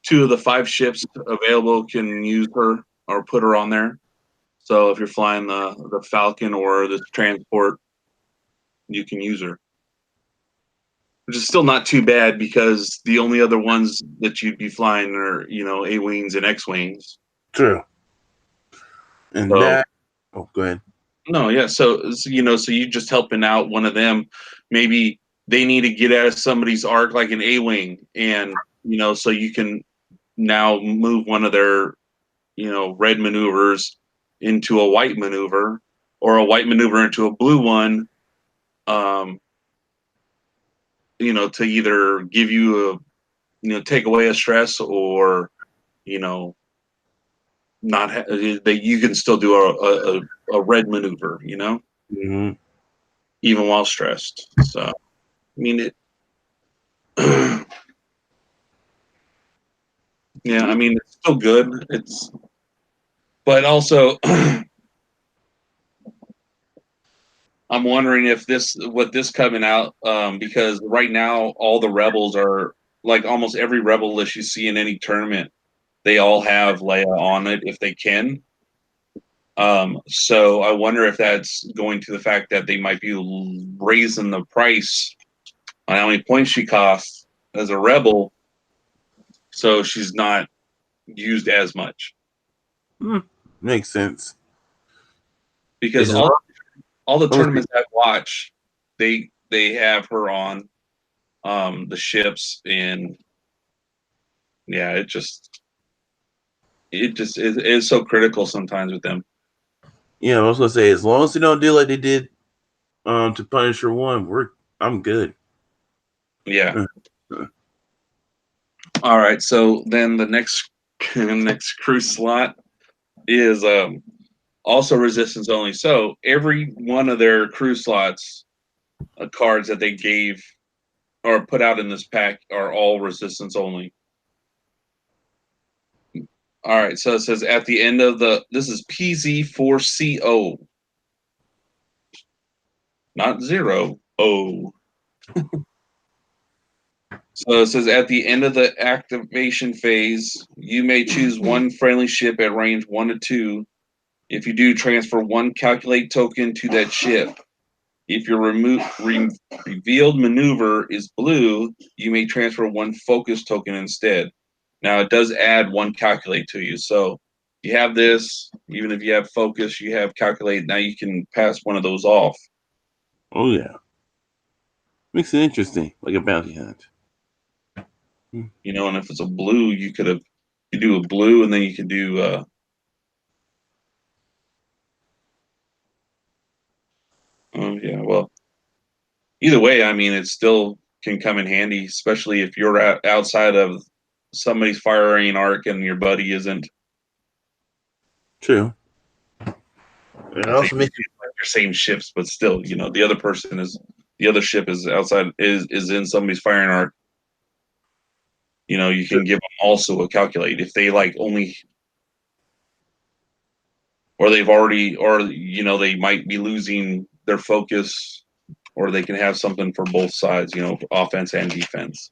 Speaker 1: 2 of the 5 ships available can use her or put her on there. So if you're flying the Falcon or the transport, you can use her. Which is still not too bad because the only other ones that you'd be flying are, A-wings and X-wings.
Speaker 3: True. And
Speaker 1: So
Speaker 3: that. Oh, go ahead.
Speaker 1: no, yeah. So you just helping out one of them. Maybe they need to get out of somebody's arc like an A-wing, and so you can now move one of their red maneuvers into a white maneuver, or a white maneuver into a blue one. To either give you take away a stress, or not that you can still do a red maneuver.
Speaker 3: Mm-hmm.
Speaker 1: Even while stressed. So I mean it. Yeah, I mean it's still good. But also I'm wondering if this coming out because right now all the rebels are like almost every rebel list you see in any tournament, they all have Leia on it if they can. So I wonder if that's going to the fact that they might be raising the price on how many points she costs as a rebel, so she's not used as much.
Speaker 3: Makes sense.
Speaker 1: Because
Speaker 3: It's
Speaker 1: all the
Speaker 3: Oh,
Speaker 1: tournaments I watch, they have her on the ships, and yeah, it is so critical sometimes with them.
Speaker 3: Yeah, I was gonna say, as long as they don't do like they did to Punisher 1, I'm good.
Speaker 1: Yeah. All right. So then the next crew slot is also resistance only. So every one of their crew slots cards that they gave or put out in this pack are all resistance only. All right. So it says at the end of this is PZ4CO, not 0. O. So it says at the end of the activation phase, you may choose one friendly ship at range 1 to 2. If you do, transfer one calculate token to that ship. If your revealed maneuver is blue, you may transfer one focus token instead. Now it does add one calculate to you. So you have this, even if you have focus, you have calculate. Now you can pass one of those off.
Speaker 3: Oh yeah, makes it interesting, like a bounty hunt.
Speaker 1: You know, and if it's a blue, you do a blue, and then you could do oh yeah, well, either way, I mean, it still can come in handy, especially if you're outside of somebody's firing arc and your buddy isn't.
Speaker 3: True. It
Speaker 1: If they
Speaker 3: also
Speaker 1: like
Speaker 3: makes
Speaker 1: your same ships, but still, you know, the other ship is outside is in somebody's firing arc. You know, you can give them also a calculate if they like only, or they've already, or you know, they might be losing their focus, or they can have something for both sides. You know, offense and defense.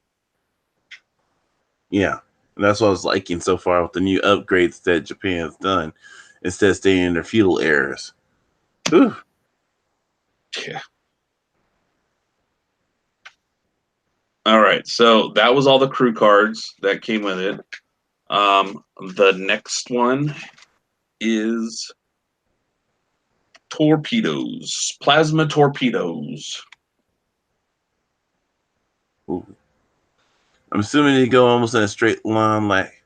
Speaker 3: yeah, and that's what I was liking so far with the new upgrades that Japan's done, instead of staying in their feudal eras. Whew.
Speaker 1: Yeah. All right, so that was all the crew cards that came with it. The next one is torpedoes, plasma torpedoes.
Speaker 3: Ooh. I'm assuming they go almost in a straight line, like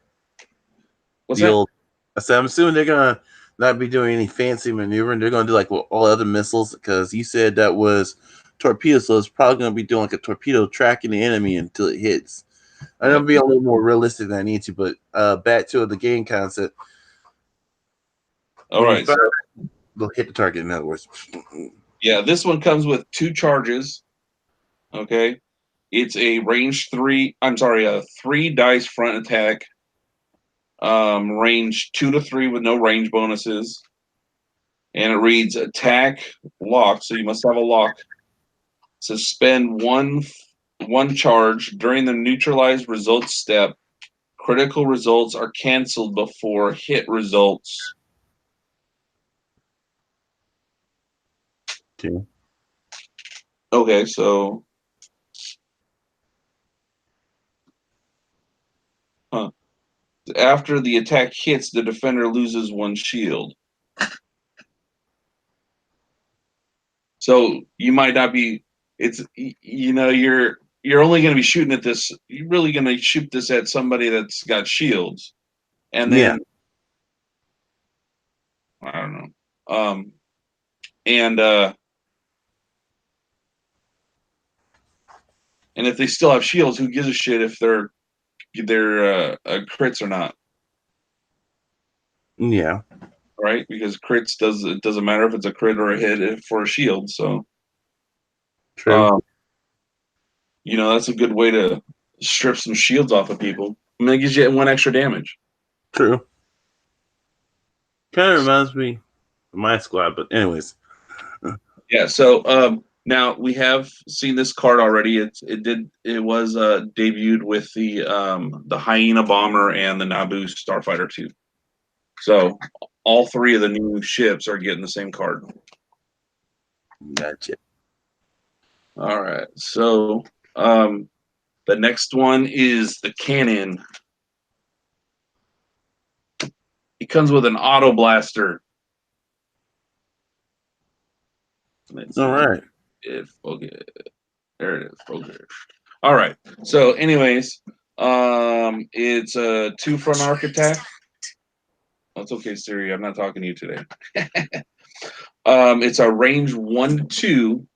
Speaker 1: What's
Speaker 3: the
Speaker 1: that?
Speaker 3: old. I said, I'm assuming they're gonna not be doing any fancy maneuvering. They're gonna do like all other missiles, because you said that was torpedo, so it's probably gonna be doing like a torpedo tracking the enemy until it hits. I'm gonna be a little more realistic than I need to, but back to the game concept.
Speaker 1: All
Speaker 3: When you
Speaker 1: right,
Speaker 3: fire,
Speaker 1: so
Speaker 3: they'll hit the target. In other words,
Speaker 1: yeah, this one comes with 2 charges. Okay, it's a range 3. I'm sorry, a 3 dice front attack. Range 2 to 3 with no range bonuses, and it reads attack lock. So you must have a lock. Suspend one charge during the neutralized results step. Critical results are canceled before hit results.
Speaker 3: okay.
Speaker 1: Okay, so after the attack hits, the defender loses 1 shield. So you might not be. It's you know you're only going to be shooting at this. You're really going to shoot this at somebody that's got shields, and
Speaker 3: Yeah,
Speaker 1: then I don't know. And and if they still have shields, who gives a shit if they're crits or not,
Speaker 3: yeah,
Speaker 1: right? Because it doesn't matter if it's a crit or a hit for a shield. So,
Speaker 3: true,
Speaker 1: you know, that's a good way to strip some shields off of people. I mean, it gives you 1 extra damage.
Speaker 3: true. Kind of reminds me of my squad, but anyways,
Speaker 1: Yeah. So now we have seen this card already. It was debuted with the Hyena Bomber and the Naboo Starfighter 2. So all 3 of the new ships are getting the same card.
Speaker 3: gotcha.
Speaker 1: All right. So um, The next one is the cannon. It comes with an auto blaster.
Speaker 3: All right.
Speaker 1: Okay. There it is. Okay. All right. So, anyways, it's a 2 front arc attack. That's okay, Siri. I'm not talking to you today. It's a range 1 to 2.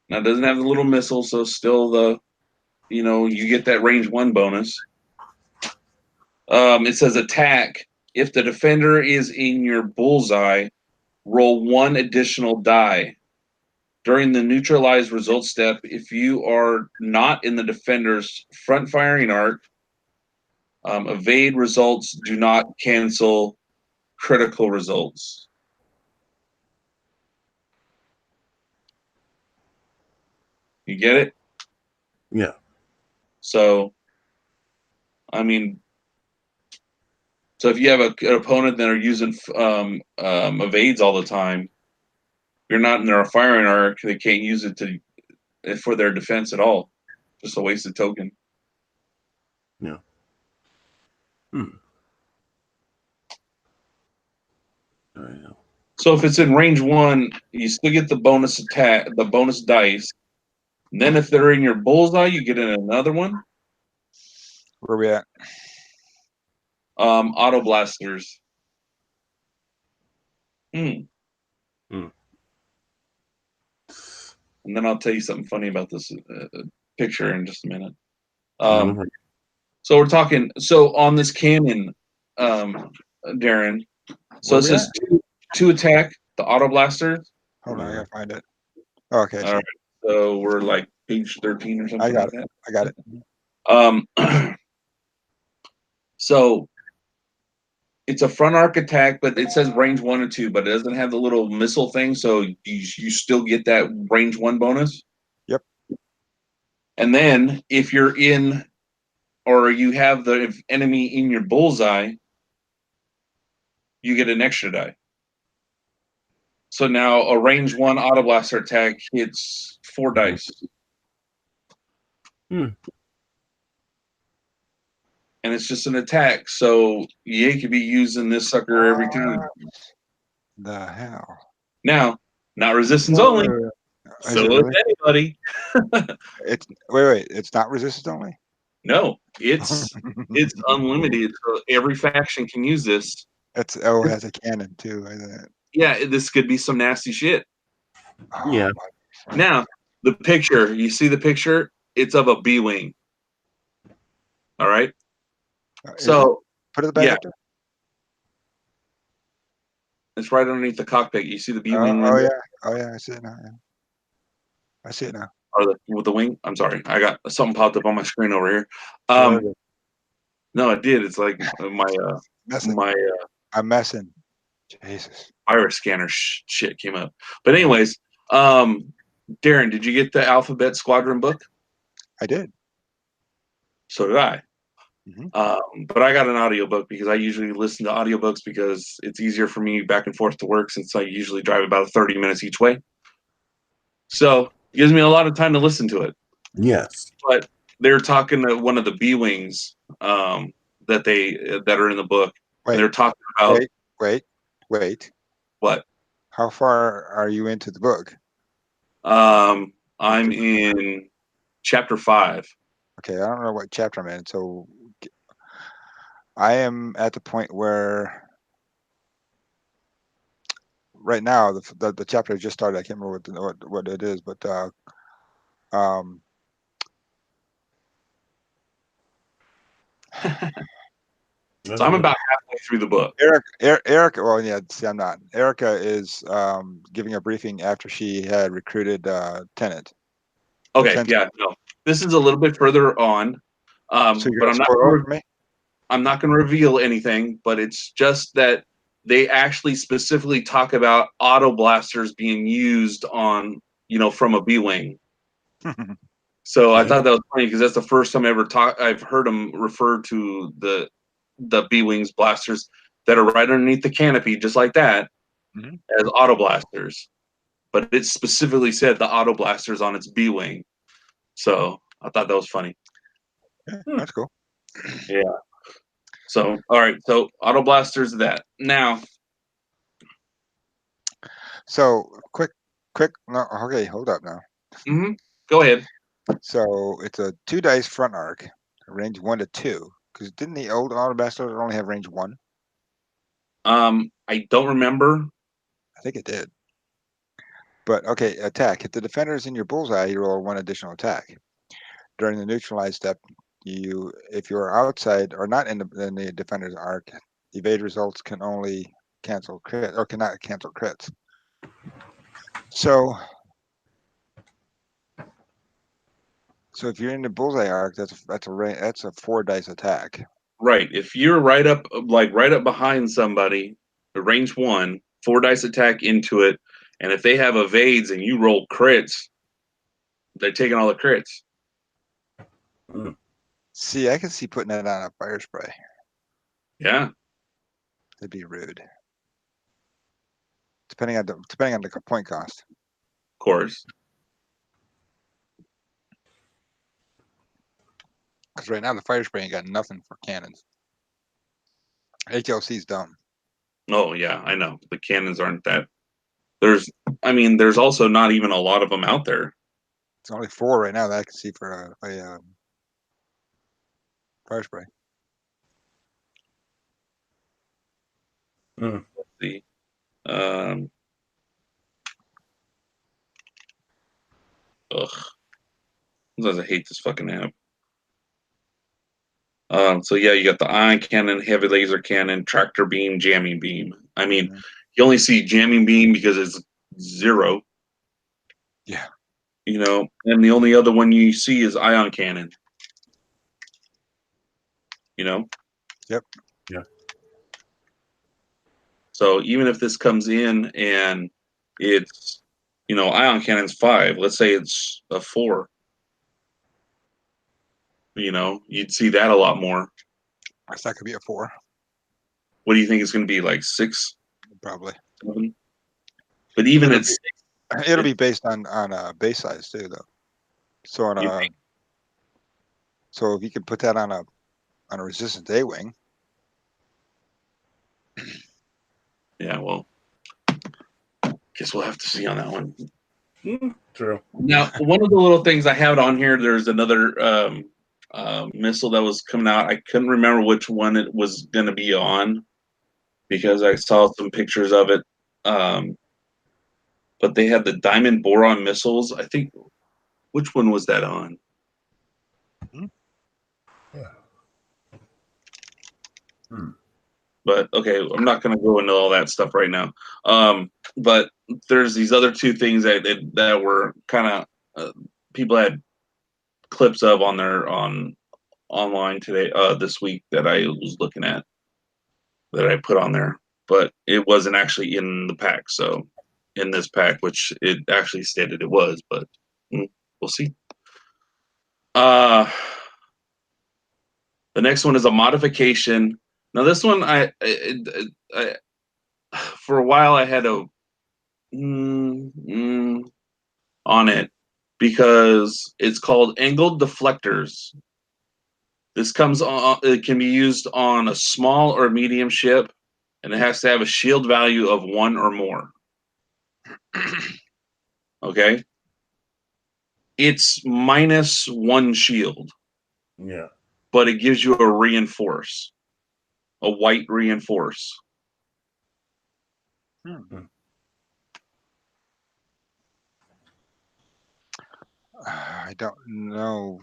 Speaker 1: Now, it doesn't have the little missile, so still you get that range 1 bonus. It says attack. If the defender is in your bullseye, roll 1 additional die. During the neutralize result step, if you are not in the defender's front firing arc, evade results do not cancel critical results. You get it?
Speaker 3: Yeah.
Speaker 1: So, I mean, so if you have an opponent that are using evades all the time, you're not in their firing arc, they can't use it for their defense at all. Just a wasted token.
Speaker 3: Yeah.
Speaker 1: So if it's in range 1, you still get the bonus attack, the bonus dice. And then if they're in your bullseye, you get in another one.
Speaker 2: Where we at?
Speaker 1: Auto blasters. And then I'll tell you something funny about this picture in just a minute. So we're talking. So on this cannon, Darrin. So it says two attack the auto blasters.
Speaker 2: Hold on, I gotta find it. Oh, okay.
Speaker 1: All right. So we're like page 13 or something.
Speaker 2: I got
Speaker 1: like
Speaker 2: it. I got it.
Speaker 1: So it's a front arc attack, but it says range 1 or 2, but it doesn't have the little missile thing, so you still get that range 1 bonus.
Speaker 2: Yep.
Speaker 1: And then if you're in, or you have the enemy in your bullseye, you get an extra die. So now a range 1 auto blaster attack hits 4 dice. And it's just an attack, so EA could be using this sucker every time.
Speaker 2: The hell?
Speaker 1: Now, not resistance only. So
Speaker 2: really?
Speaker 1: is anybody.
Speaker 2: It's wait. It's not resistance only.
Speaker 1: No, it's unlimited. So every faction can use this.
Speaker 2: It has a cannon too. Isn't it?
Speaker 1: Yeah, this could be some nasty shit.
Speaker 3: Yeah.
Speaker 1: Now, the picture, you see the picture? It's of a B-wing. All right. So
Speaker 2: put it back up there.
Speaker 1: It's right underneath the cockpit. You see the B-wing?
Speaker 2: Oh yeah, I see it now. Yeah. I see it now.
Speaker 1: Or with the wing? I'm sorry, I got something popped up on my screen over here. No, it did. It's like
Speaker 2: I'm messing. Jesus.
Speaker 1: Iris scanner shit came up. But anyways, Darrin, did you get the Alphabet Squadron book?
Speaker 2: I did.
Speaker 1: So did I.
Speaker 2: Mm-hmm.
Speaker 1: But I got an audiobook because I usually listen to audiobooks because it's easier for me back and forth to work since I usually drive about 30 minutes each way. So it gives me a lot of time to listen to it.
Speaker 3: Yes.
Speaker 1: But they're talking to one of the B-wings that are in the book.
Speaker 2: Wait,
Speaker 1: they're talking about
Speaker 2: wait.
Speaker 1: What?
Speaker 2: How far are you into the book?
Speaker 1: I'm in chapter 5.
Speaker 2: Okay, I don't know what chapter I'm in, so I am at the point where right now the chapter just started. I can't remember what it is, but so
Speaker 1: I'm about halfway through the book.
Speaker 2: Erica. Well, yeah. See, I'm not. Erica is giving a briefing after she had recruited Tennant.
Speaker 1: Okay. Yeah. No. This is a little bit further on.
Speaker 2: So you're
Speaker 1: but I'm not going to reveal anything. But it's just that they actually specifically talk about auto blasters being used on, from a B-wing. So I thought that was funny because that's the first time I've heard them refer to the B-wings blasters that are right underneath the canopy, just like that, as auto blasters. But it specifically said the auto blasters on its B-wing. So I thought that was funny.
Speaker 2: Yeah, that's cool.
Speaker 1: Yeah. So, all right. So, auto blasters. That now.
Speaker 2: So quick. No, okay, hold up now.
Speaker 1: Go ahead.
Speaker 2: So it's a 2 dice front arc, range 1 to 2. Because didn't the old auto blaster only have range 1?
Speaker 1: I don't remember.
Speaker 2: I think it did. But okay, attack. If the defender is in your bullseye, you roll 1 additional attack. During the neutralize step, if you are outside or not in the defender's arc, evade results can only cancel crit or cannot cancel crits. So if you're in the bullseye arc, that's a 4 dice attack.
Speaker 1: Right. If you're right up behind somebody, the range 1, 4 dice attack into it, and if they have evades and you roll crits, they're taking all the crits.
Speaker 2: See, I can see putting that on a fire spray.
Speaker 1: Yeah.
Speaker 2: That'd be rude. Depending on the point cost.
Speaker 1: Of course.
Speaker 2: Because right now the fire spray ain't got nothing for cannons. HLC's dumb.
Speaker 1: Oh yeah, I know. The cannons aren't that. There's also not even a lot of them out there.
Speaker 2: It's only 4 right now that I can see for a fire spray.
Speaker 1: Let's see. Sometimes I hate this fucking app. So yeah, you got the ion cannon, heavy laser cannon, tractor beam, jamming beam. I mean, you only see jamming beam because it's 0.
Speaker 2: Yeah.
Speaker 1: You know, and the only other one you see is ion cannon. You know?
Speaker 2: Yep.
Speaker 3: Yeah.
Speaker 1: So even if this comes in and it's, ion cannon's 5, let's say it's a 4. You'd see that a lot more.
Speaker 2: That could be a 4.
Speaker 1: What do you think it's going to be, like 6?
Speaker 2: Probably.
Speaker 1: 7? But even
Speaker 2: It'll be based on base size too, though. So so if you could put that on a resistant A-wing.
Speaker 1: Yeah, well, guess we'll have to see on that one.
Speaker 3: True.
Speaker 1: Now, one of the little things I have on here, there's another missile that was coming out. I couldn't remember which one it was going to be on because I saw some pictures of it. But they had the diamond boron missiles. I think, which one was that on?
Speaker 3: Yeah.
Speaker 1: But okay, I'm not going to go into all that stuff right now. But there's these other 2 things that were kind of people had clips of online today, this week that I was looking at that I put on there, but it wasn't actually in the pack. So in this pack, which it actually stated it was, but we'll see. The next one is a modification. Now this one, I for a while I had a on it because it's called angled deflectors. This comes on. It can be used on a small or medium ship, and it has to have a shield value of 1 or more. Okay, it's -1 shield.
Speaker 3: Yeah.
Speaker 1: But it gives you a reinforce, a white reinforce.
Speaker 2: I don't know.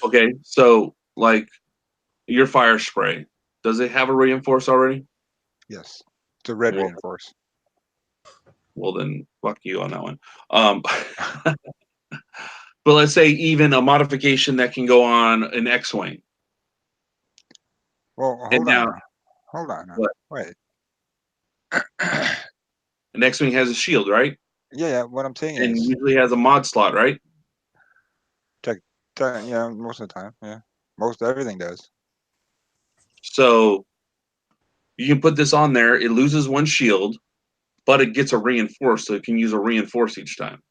Speaker 1: Okay, so like your fire spray, does it have a reinforce already?
Speaker 2: Yes, it's a red
Speaker 1: Well-
Speaker 2: reinforce.
Speaker 1: Well, then fuck you on that one. But let's say even a modification that can go on an X-wing.
Speaker 2: Well,
Speaker 1: And now,
Speaker 2: hold on.
Speaker 1: What?
Speaker 2: Wait.
Speaker 1: an X-wing has a shield, right?
Speaker 2: Yeah. What I'm saying
Speaker 1: And
Speaker 2: is,
Speaker 1: usually has a mod slot, right?
Speaker 2: yeah, most of the time, yeah, most everything does.
Speaker 1: So you can put this on there. It loses 1 shield, but it gets a reinforce, so it can use a reinforce each time.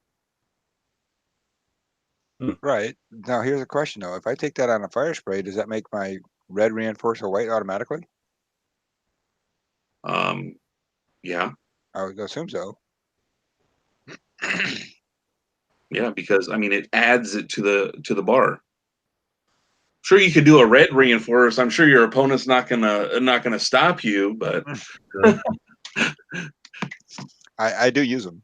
Speaker 2: Right. Now here's a question though. If I take that on a fire spray, does that make my red reinforce a white automatically?
Speaker 1: Yeah,
Speaker 2: I would assume so.
Speaker 1: yeah, because I mean it adds it to the bar. Sure, you could do a red reinforce. I'm sure your opponent's not gonna stop you, but
Speaker 2: I do use them.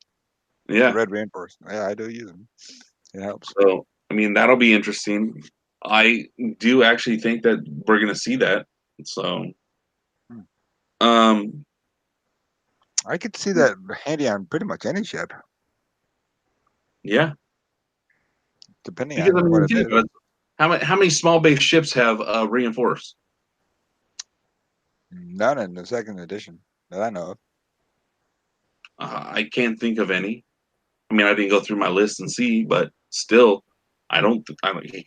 Speaker 1: yeah.
Speaker 2: Red reinforce. Yeah, I do use them. It helps.
Speaker 1: So I mean that'll be interesting. I do actually think that we're gonna see that. So, um,
Speaker 2: I could see that handy on pretty much any ship,
Speaker 1: yeah.
Speaker 2: depending
Speaker 1: Because I
Speaker 2: on
Speaker 1: mean,
Speaker 2: what it
Speaker 1: think
Speaker 2: is.
Speaker 1: about it. How many small base ships have reinforce?
Speaker 2: None in the second edition that I know of.
Speaker 1: I can't think of any. I mean, I didn't go through my list and see, but still, I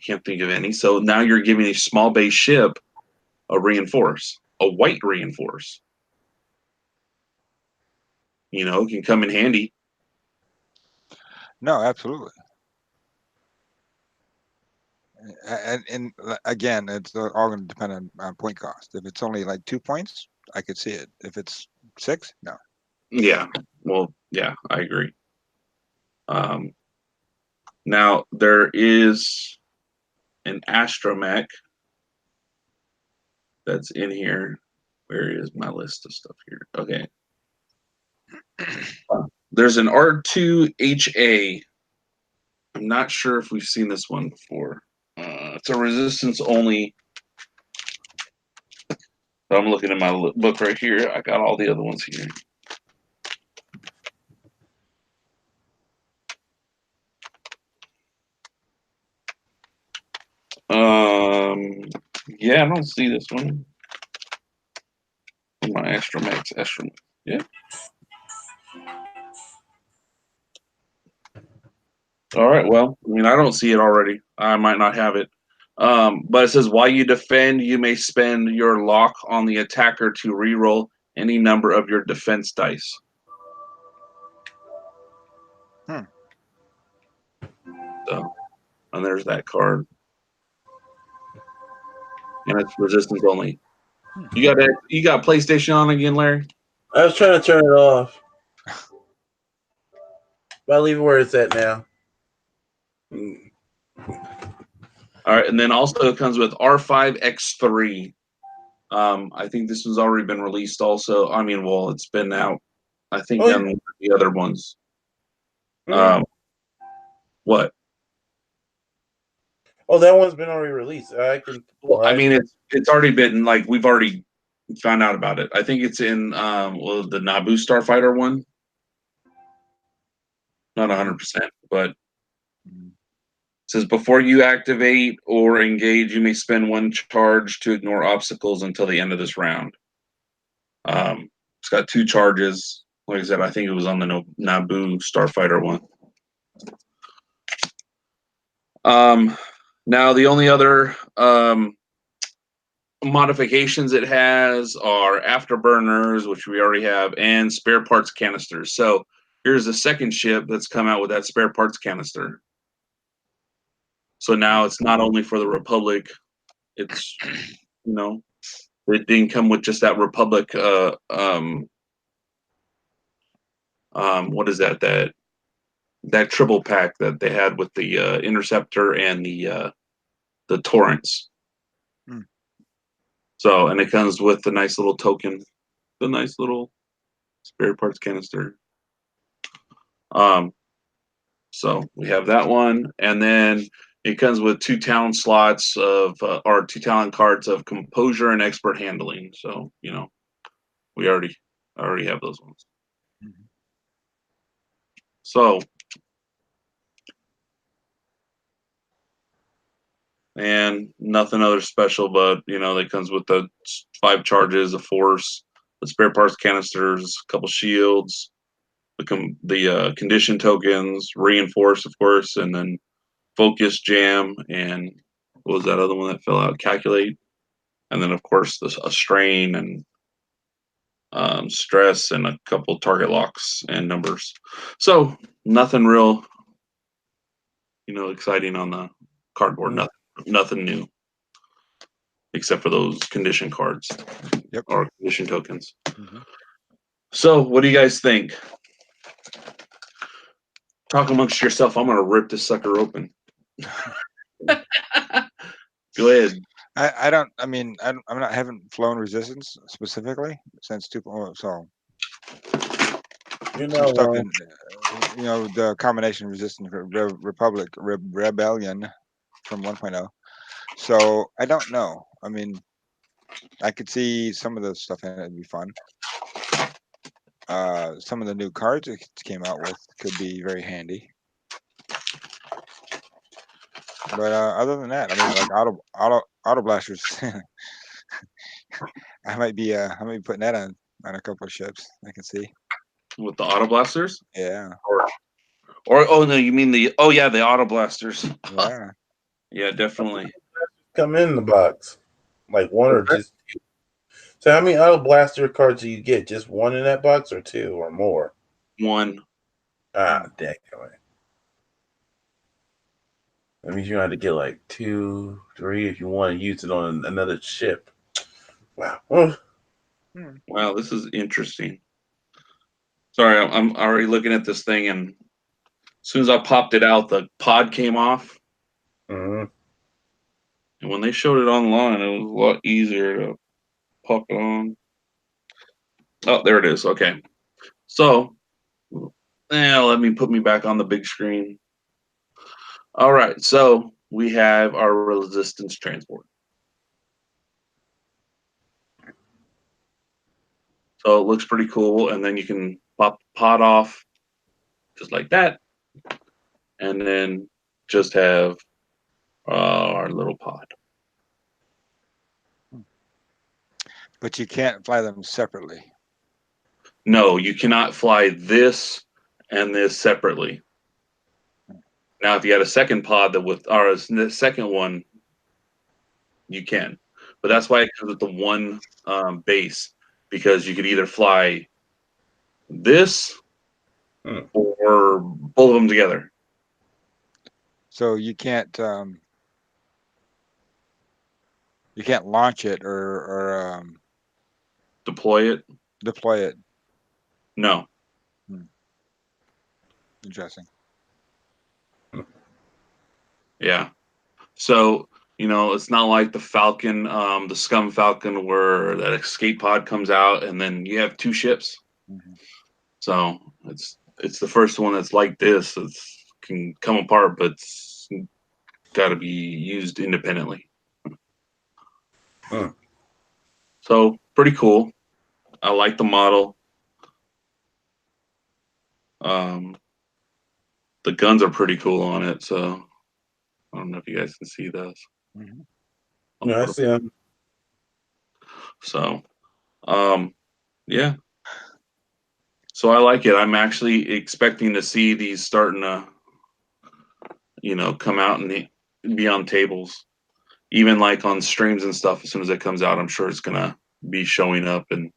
Speaker 1: can't think of any. So now you're giving a small base ship a reinforce, a white reinforce. You know, can come in handy.
Speaker 2: No, absolutely. And again, it's all going to depend on point cost. If it's only like 2 points, I could see it. If it's 6, no.
Speaker 1: Yeah. Well, yeah, I agree. Now there is an astromech that's in here. Where is my list of stuff here? Okay. There's an R2HA. I'm not sure if we've seen this one before. It's a resistance only. So I'm looking at my book right here. I got all the other ones here. Yeah, I don't see this one. My Astromax. Yeah. All right. Well, I mean, I don't see it already. I might not have it. But it says while you defend, you may spend your lock on the attacker to reroll any number of your defense dice. So, and there's that card. And it's resistance only. You got PlayStation on again, Larry?
Speaker 3: I was trying to turn it off. But I'll leave it where it's at now.
Speaker 1: All right, and then also it comes with R5X3. I think this one's already been released also. I mean, well, it's been out, I think, on the other ones. What?
Speaker 3: Oh, that one's been already released. I can.
Speaker 1: Well, I mean, it's already been, like, we've already found out about it. I think it's in the Naboo Starfighter one. Not 100%, but it says before you activate or engage, you may spend one charge to ignore obstacles until the end of this round. It's got 2 charges. Like I said, I think it was on the Naboo Starfighter one. Now the only other modifications it has are afterburners, which we already have, and spare parts canisters. So here's the second ship that's come out with that spare parts canister. So now it's not only for the Republic, it's, you know, it didn't come with just that Republic what is that triple pack that they had with the Interceptor and the Torrents. So, and it comes with the nice little token, the nice little spare parts canister. So we have that one, and then it comes with 2 talent slots of or 2 talent cards of composure and expert handling. So, you know, we already have those ones. So, and nothing other special, but you know, that comes with the 5 charges, a force, the spare parts canisters, a couple shields, the condition tokens, reinforce, of course, and then focus, jam, and what was that other one that fell out? Calculate, and then of course a strain and stress, and a couple target locks and numbers. So nothing real, exciting on the cardboard. Nothing new, except for those condition cards or condition tokens. So what do you guys think? Talk amongst yourself. I'm gonna rip this sucker open. Go ahead.
Speaker 2: I haven't flown Resistance specifically since 2.0, so some stuff in the combination Resistance Republic Rebellion from 1.0. So I don't know. I mean, I could see some of the stuff in it would be fun. Some of the new cards it came out with could be very handy. But other than that, I mean, like auto blasters. I might be putting that on a couple of ships. I can see
Speaker 1: with the auto blasters.
Speaker 2: Yeah.
Speaker 1: Or oh no, you mean the auto blasters.
Speaker 2: Yeah.
Speaker 1: Yeah, definitely.
Speaker 3: Come in the box, like one or just two. So how many auto blaster cards do you get? Just one in that box, or two, or more?
Speaker 1: One.
Speaker 3: Ah, damn it. That means you have to get like 2, 3 if you want to use it on another ship. Wow.
Speaker 1: Wow, this is interesting. Sorry, I'm already looking at this thing, and as soon as I popped it out, the pod came off.
Speaker 3: Mm-hmm.
Speaker 1: And when they showed it online, it was a lot easier to pop it on. Oh, there it is. Okay. So, let me put me back on the big screen. All right. So we have our resistance transport. So it looks pretty cool. And then you can pop the pod off just like that. And then just have our little pod.
Speaker 2: But you can't fly them separately.
Speaker 1: No, you cannot fly this and this separately. Now, if you had a second pod or the second one, you can. But that's why it comes with the one base, because you could either fly this or both of them together.
Speaker 2: So you can't launch it or
Speaker 1: deploy it.
Speaker 2: Deploy it.
Speaker 1: No.
Speaker 2: Interesting.
Speaker 1: Yeah. So, it's not like the Falcon, the Scum Falcon, where that escape pod comes out and then you have two ships. So it's the first one that's like this. It can come apart, but it's got to be used independently. So pretty cool. I like the model. The guns are pretty cool on it. So I don't know if you guys can see those.
Speaker 3: No, I see them.
Speaker 1: So, yeah. So I like it. I'm actually expecting to see these starting to, come out and be on tables, even like on streams and stuff. As soon as it comes out, I'm sure it's gonna be showing up and,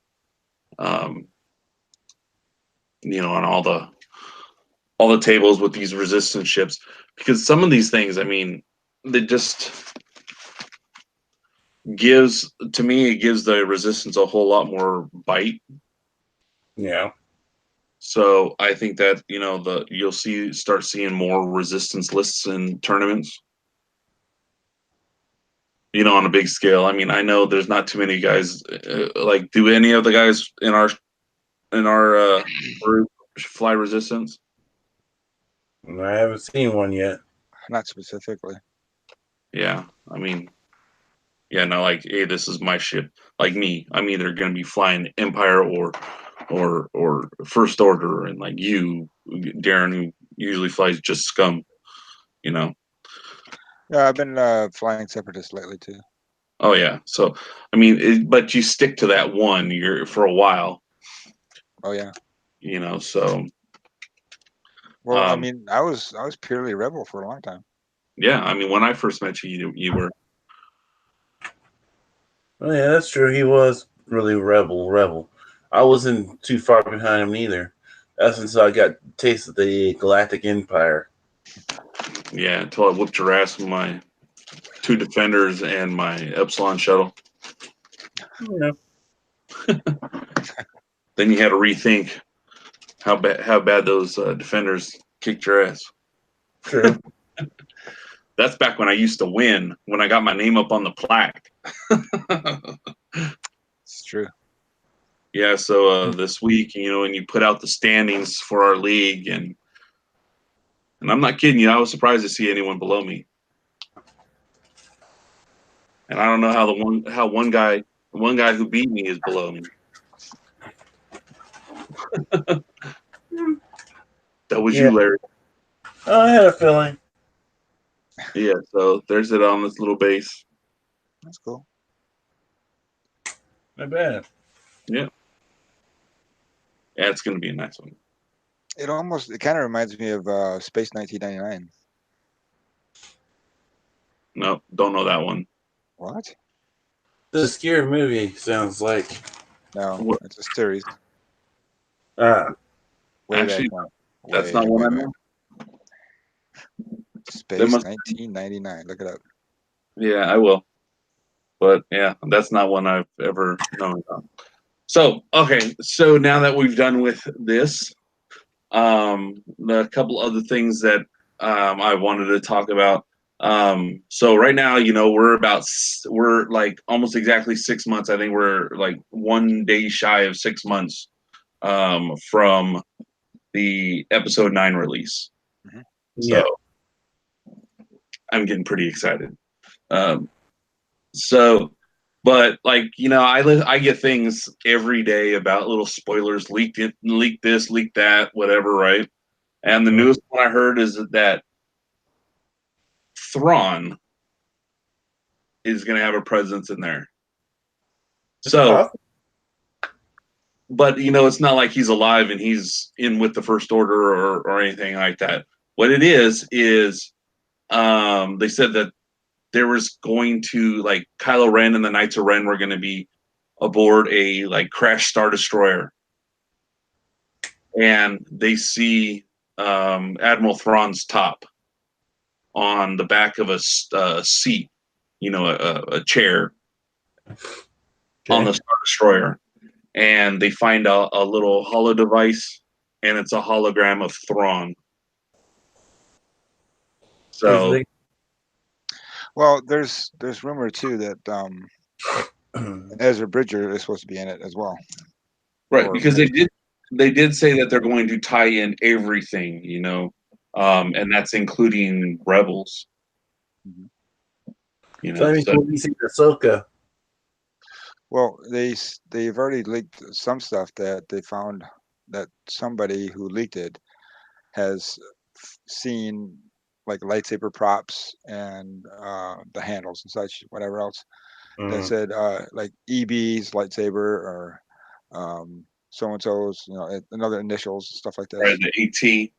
Speaker 1: on all the tables with these resistance ships, because some of these things, I mean, they just gives the resistance a whole lot more bite.
Speaker 3: Yeah.
Speaker 1: So I think that you'll start seeing more resistance lists in tournaments. On a big scale. I mean, I know there's not too many guys. Like, do any of the guys in our group fly resistance?
Speaker 3: I haven't seen one yet.
Speaker 2: Not specifically.
Speaker 1: Yeah, I mean, yeah, no, like, hey, this is my ship. Like me, I'm either going to be flying Empire or First Order, and like you, Darrin, who usually flies just Scum.
Speaker 2: Yeah, I've been flying Separatist lately too.
Speaker 1: Oh yeah, so I mean, but you stick to that one for a while.
Speaker 2: Oh yeah.
Speaker 1: So.
Speaker 2: Well, I mean, I was purely Rebel for a long time.
Speaker 1: Yeah, I mean, when I first met you, you were.
Speaker 3: Oh yeah, that's true. He was really rebel. I wasn't too far behind him either. That's until I got a taste of the Galactic Empire.
Speaker 1: Yeah, until I whooped your ass with my 2 defenders and my Epsilon shuttle.
Speaker 3: Yeah.
Speaker 1: Then you had to rethink how bad those defenders kicked your ass.
Speaker 3: True.
Speaker 1: That's back when I used to win, when I got my name up on the plaque.
Speaker 2: It's true.
Speaker 1: Yeah, so this week, and you put out the standings for our league, and I'm not kidding you, I was surprised to see anyone below me. And I don't know how one guy who beat me is below me. That was you, Larry.
Speaker 3: Oh, I had a feeling.
Speaker 1: Yeah, so there's it on this little base.
Speaker 2: That's cool.
Speaker 3: Not bad.
Speaker 1: Yeah. Yeah, it's going to be a nice one.
Speaker 2: It kind of reminds me of Space 1999.
Speaker 1: No, don't know that one.
Speaker 2: What?
Speaker 3: The scary movie sounds like.
Speaker 2: No,
Speaker 1: What?
Speaker 2: it's a series. Way
Speaker 1: Actually,
Speaker 2: back.
Speaker 1: that's not one I know.
Speaker 2: Space 1999. Look it up.
Speaker 1: Yeah, I will. But yeah, that's not one I've ever known about. So, okay, so now that we've done with this, a couple other things that I wanted to talk about. So right now, we're like almost exactly 6 months. I think we're like 1 day shy of 6 months from the episode 9 release.
Speaker 2: Mhm.
Speaker 1: So I'm getting pretty excited. So, but like I get things every day about little spoilers, leaked this, leaked that, whatever, right? And the newest one I heard is that Thrawn is going to have a presence in there. So, but it's not like he's alive and he's in with the First Order or anything like that. What it is they said that there was going to, like, Kylo Ren and the Knights of Ren were going to be aboard a like crash Star Destroyer, and they see Admiral Thrawn's top on the back of a seat, a chair on the Star Destroyer, and they find a little holo device, and it's a hologram of Thrawn. So,
Speaker 2: well, there's rumor too that Ezra Bridger is supposed to be in it as well.
Speaker 1: right, because they did say that they're going to tie in everything, and that's including Rebels.
Speaker 3: Mm-hmm. So that means we'll be seeing Ahsoka.
Speaker 2: Well, they've already leaked some stuff that they found that somebody who leaked it has seen, like lightsaber props and the handles and such, whatever else. That said, like EB's lightsaber or so and so's, another initials, stuff like that.
Speaker 1: Right, the AT.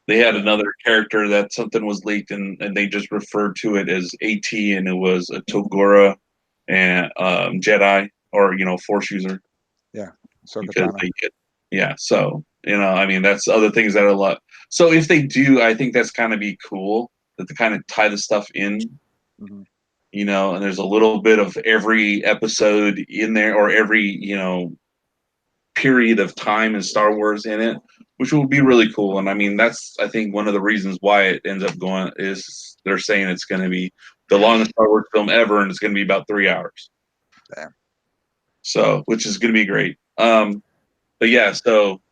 Speaker 1: They had another character that something was leaked, and they just referred to it as AT, and it was a Togora and Jedi, or Force user.
Speaker 2: Yeah, so
Speaker 1: because so I mean, that's other things that are a lot. So if they do, I think that's kind of be cool that they kind of tie the stuff in.
Speaker 2: Mm-hmm.
Speaker 1: And there's a little bit of every episode in there, or every period of time in Star Wars in it, which will be really cool. And I mean, that's, I think, one of the reasons why it ends up going is they're saying it's going to be the longest Star Wars film ever, and it's going to be about 3 hours.
Speaker 2: Damn.
Speaker 1: So, which is going to be great. But yeah, so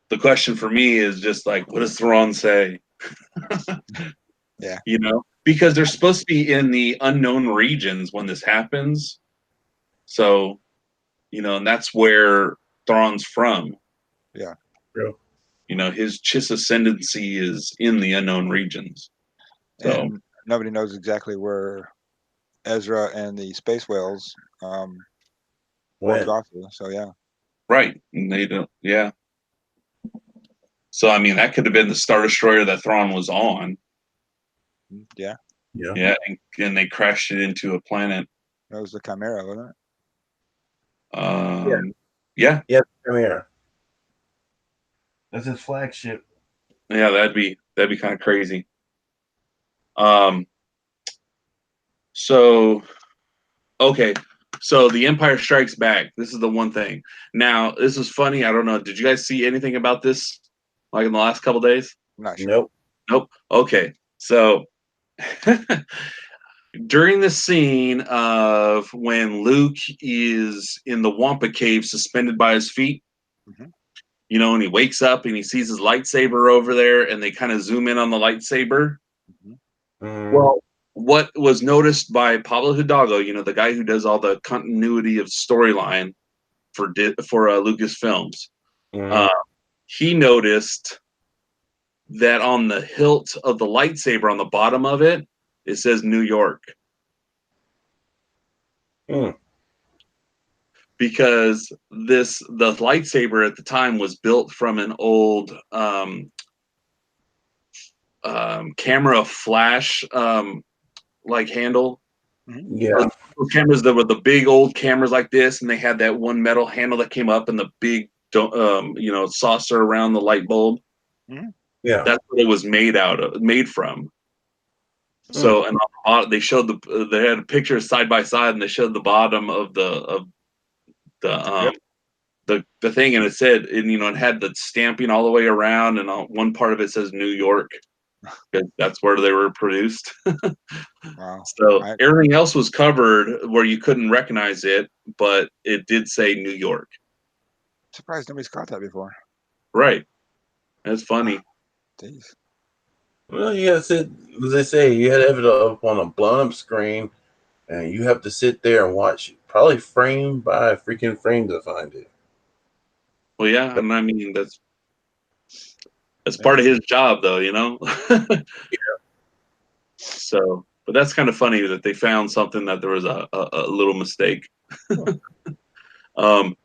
Speaker 1: the question for me is just like, what does Thrawn say?
Speaker 2: Yeah.
Speaker 1: Because they're supposed to be in the unknown regions when this happens. So, and that's where Thrawn's from.
Speaker 2: Yeah.
Speaker 3: True.
Speaker 1: His Chiss ascendancy is in the unknown regions. So
Speaker 2: and nobody knows exactly where Ezra and the space whales walked off to. So yeah.
Speaker 1: Right. And they don't. Yeah. So I mean, that could have been the Star Destroyer that Thrawn was on.
Speaker 2: Yeah.
Speaker 1: Yeah. And they crashed it into a planet.
Speaker 2: That was the Chimera, wasn't it?
Speaker 1: Yeah,
Speaker 3: Yeah, Premiere. That's his flagship.
Speaker 1: yeah, that'd be kind of crazy. Um, so okay, so The Empire Strikes Back. This is the one thing. Now, this is funny. I don't know. Did you guys see anything about this, like in the last couple days?
Speaker 2: I'm not sure.
Speaker 3: Nope.
Speaker 1: Nope. Okay, so during the scene of when Luke is in the Wampa cave, suspended by his feet,
Speaker 2: Mhm.
Speaker 1: you know, and he wakes up and he sees his lightsaber over there, and they kind of zoom in on the lightsaber.
Speaker 2: Mhm.
Speaker 1: Well, what was noticed by Pablo Hidalgo, you know, the guy who does all the continuity of storyline for Lucasfilms, uh, he noticed that on the hilt of the lightsaber, on the bottom of it, it says New York. Because the lightsaber at the time was built from an old camera flash like handle.
Speaker 3: Yeah.
Speaker 1: Cameras that were the big old cameras like this, and they had that one metal handle that came up and the big saucer around the light bulb.
Speaker 2: Mhm.
Speaker 3: Yeah.
Speaker 1: That's what it was made from. So, and on the bottom, they showed they had a picture side by side, and they showed the bottom of
Speaker 2: Yep.
Speaker 1: the thing, and it said, and it had the stamping all the way around, and on one part of it says New York, because that's where they were produced.
Speaker 2: Wow.
Speaker 1: So
Speaker 2: I,
Speaker 1: everything else was covered where you couldn't recognize it, but it did say New York.
Speaker 2: surprised nobody's caught that before.
Speaker 1: Right. That's funny.
Speaker 2: Jeez.
Speaker 3: Well, you gotta sit, as they say, you had to have it up on a blown up screen, and you have to sit there and watch probably frame by freaking frame to find it.
Speaker 1: Well, yeah, and I mean that's part of
Speaker 2: Yeah.
Speaker 1: his job, though, you know. So, but that's kind of funny that they found something that there was a little mistake. Um,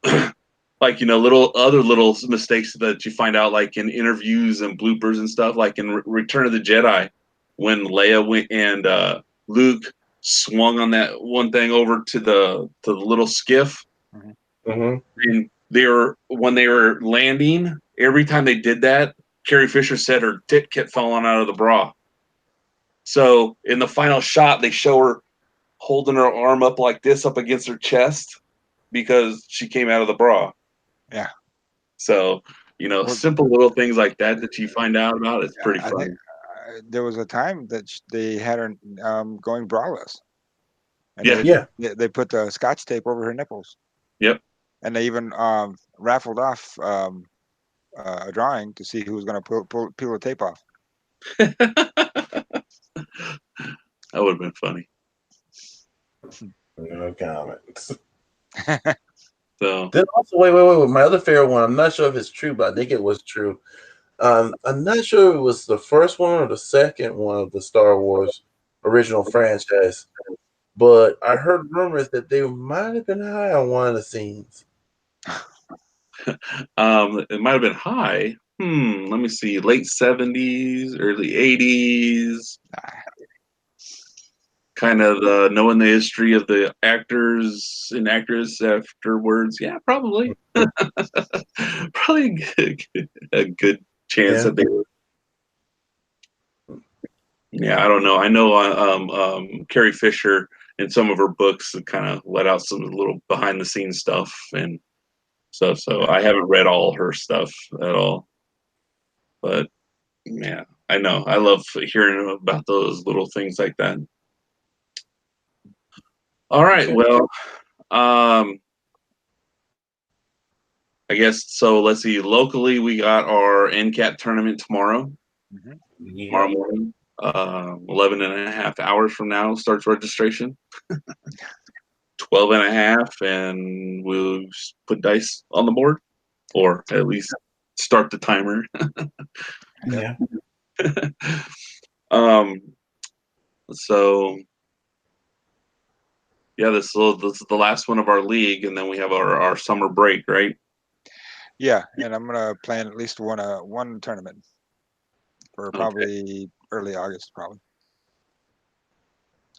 Speaker 1: like little mistakes that you find out like in interviews and bloopers and stuff, like in Return of the Jedi, when Leia went and Luke swung on that one thing over to the little skiff,
Speaker 2: Mhm.
Speaker 1: and when they were landing, every time they did that, Carrie Fisher said her tit kept falling out of the bra. So in the final shot, they show her holding her arm up like this up against her chest because she came out of the bra.
Speaker 2: Yeah.
Speaker 1: So,
Speaker 2: Well,
Speaker 1: simple little things like that that you find out about, it's pretty
Speaker 2: I think
Speaker 1: funny.
Speaker 2: there was a time that they had her going braless, and
Speaker 1: Yeah.
Speaker 3: Yeah.
Speaker 2: they put the scotch tape over her nipples,
Speaker 1: Yep.
Speaker 2: and they even raffled off a drawing to see who was going to peel the tape off.
Speaker 1: That would have been funny.
Speaker 3: No comments.
Speaker 1: So,
Speaker 3: Then also, wait. My other favorite one, I'm not sure if it's true, but I think it was true. I'm not sure if it was the first one or the second one of the Star Wars original franchise, but I heard rumors that they might have been high on one of the scenes.
Speaker 1: it might have been high. Let me see. Late 70s, early 80s. Kind of knowing the history of the actors and actress afterwards. Yeah, probably. Probably a good chance
Speaker 3: Yeah.
Speaker 1: that they were. Yeah, I don't know. I know Carrie Fisher in some of her books kind of let out some little behind the scenes stuff and stuff. So I haven't read all her stuff at all. But yeah, I know. I love hearing about those little things like that. All right. Well, I guess so. Let's see. Locally, we got our NCAT tournament tomorrow.
Speaker 2: Mhm.
Speaker 1: Tomorrow morning, 11 and a half hours from now starts registration. 12 and a half, and we'll put dice on the board, or at least start the timer.
Speaker 3: Yeah.
Speaker 1: um, so yeah, this is the last one of our league, and then we have our summer break, right?
Speaker 2: Yeah, and I'm gonna plan at least one tournament for
Speaker 1: Okay.
Speaker 2: probably early August, probably,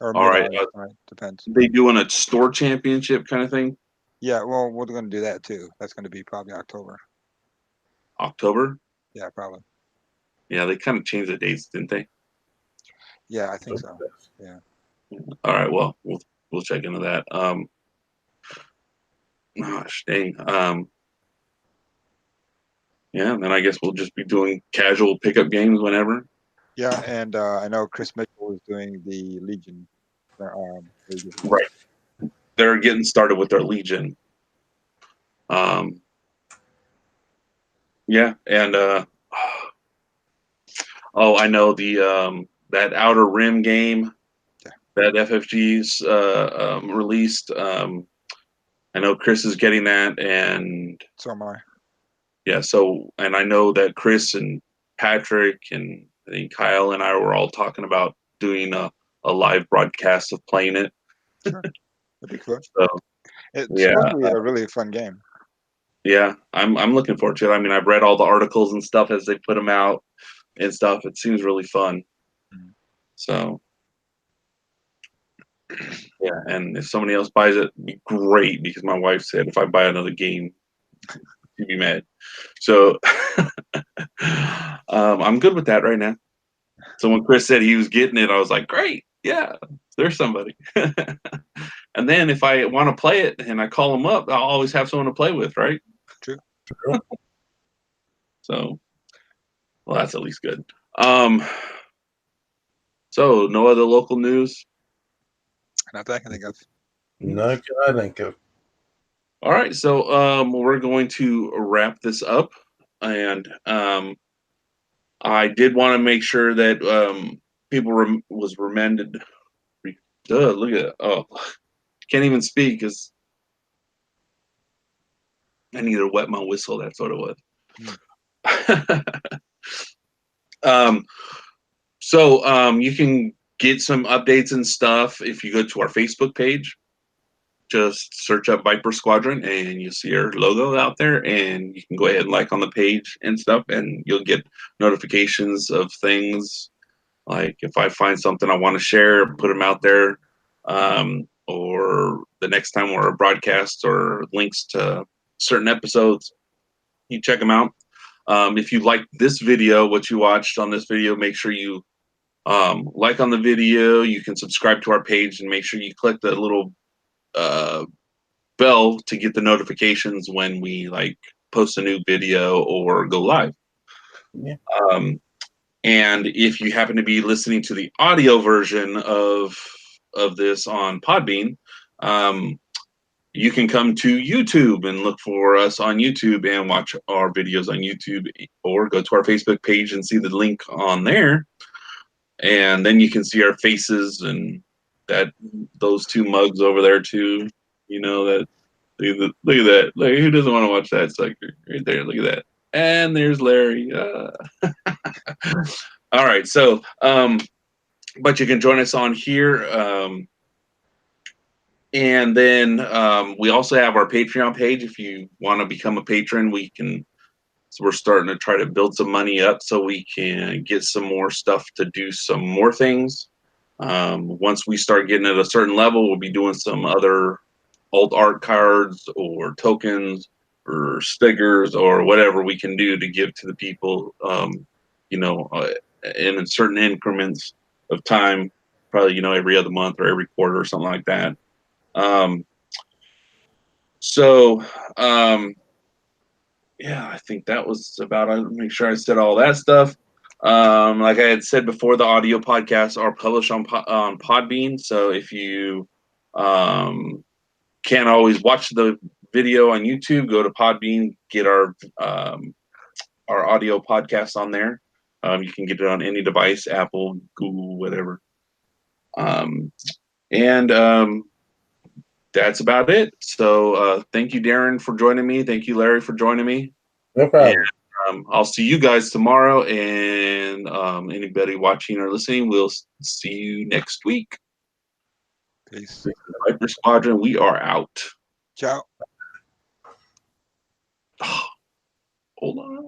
Speaker 2: or
Speaker 1: All
Speaker 2: mid
Speaker 1: right.
Speaker 2: August. Right, depends.
Speaker 1: They doing a store championship kind of thing?
Speaker 2: Yeah, well, we're going to do that too. That's going to be probably October.
Speaker 1: October?
Speaker 2: Yeah, probably.
Speaker 1: Yeah, they kind of changed the dates, didn't they?
Speaker 2: Yeah, I think so. Yeah.
Speaker 1: All right, well, we'll check into that. Gosh, dang. Yeah, and then I guess we'll just be doing casual pickup games whenever.
Speaker 2: Yeah, and I know Chris Mitchell is doing the Legion. League as well.
Speaker 1: Right. They're getting started with their Legion. Yeah, and oh, I know the that Outer Rim game
Speaker 2: Yeah.
Speaker 1: that FFG's released. I know Chris is getting that, and
Speaker 2: So am I.
Speaker 1: yeah, so and I know that Chris and Patrick and I think Kyle and I were all talking about doing a live broadcast of playing it.
Speaker 2: Sure. That'd be cool.
Speaker 1: So
Speaker 2: It's
Speaker 1: yeah,
Speaker 2: supposed to be a really fun game.
Speaker 1: yeah, I'm looking forward to it. I mean, I've read all the articles and stuff as they put them out and stuff. It seems really fun.
Speaker 2: Mhm.
Speaker 1: So yeah, and if somebody else buys it, it'd be great because my wife said if I buy another game, she'd be mad. So I'm good with that right now. So when Chris said he was getting it, I was like, great, yeah, there's somebody. And then if I want to play it and I call him up, I'll always have someone to play with, right?
Speaker 2: True.
Speaker 1: So, well, that's at least good. So no other local news.
Speaker 2: Not that I can think of.
Speaker 3: No, I think of.
Speaker 1: All right, so we're going to wrap this up, and I did want to make sure that people was reminded. Duh, look at it. Oh, can't even speak because I need to wet my whistle. That's what it was. um, so you can get some updates and stuff if you go to our Facebook page. Just search up Viper Squadron and you'll see our logo out there, and you can go ahead and like on the page and stuff, and you'll get notifications of things. Like if I find something I want to share, put them out there, or the next time we're broadcast or links to certain episodes, you check them out. If you like this video, what you watched on this video, make sure you like on the video. You can subscribe to our page and make sure you click the little bell to get the notifications when we like post a new video or go live.
Speaker 3: Yeah.
Speaker 1: And if you happen to be listening to the audio version of this on Podbean, you can come to YouTube and look for us on YouTube and watch our videos on YouTube, or go to our Facebook page and see the link on there. And then you can see our faces and that those two mugs over there too. You know that. Look at that. Like, who doesn't want to watch that sucker right there? Look at that. And there's Larry. All right. So, but you can join us on here. And then we also have our Patreon page. If you want to become a patron, we can. So we're starting to try to build some money up so we can get some more stuff to do some more things. Once we start getting at a certain level, we'll be doing some other alt art cards or tokens or stickers or whatever we can do to give to the people, in certain increments of time, probably, every other month or every quarter or something like that. So, yeah, I think that was about it. Make sure I said all that stuff. Like I had said before, the audio podcasts are published on Podbean. So if you can't always watch the video on YouTube, go to Podbean, get our audio podcast on there. You can get it on any device, Apple, Google, whatever. And that's about it. So thank you, Darrin, for joining me. Thank you, Larry, for joining me.
Speaker 3: No problem.
Speaker 1: And I'll see you guys tomorrow. And anybody watching or listening, we'll see you next week.
Speaker 2: Peace.
Speaker 1: Viper Squadron, we are out.
Speaker 2: Ciao.
Speaker 1: Hold on.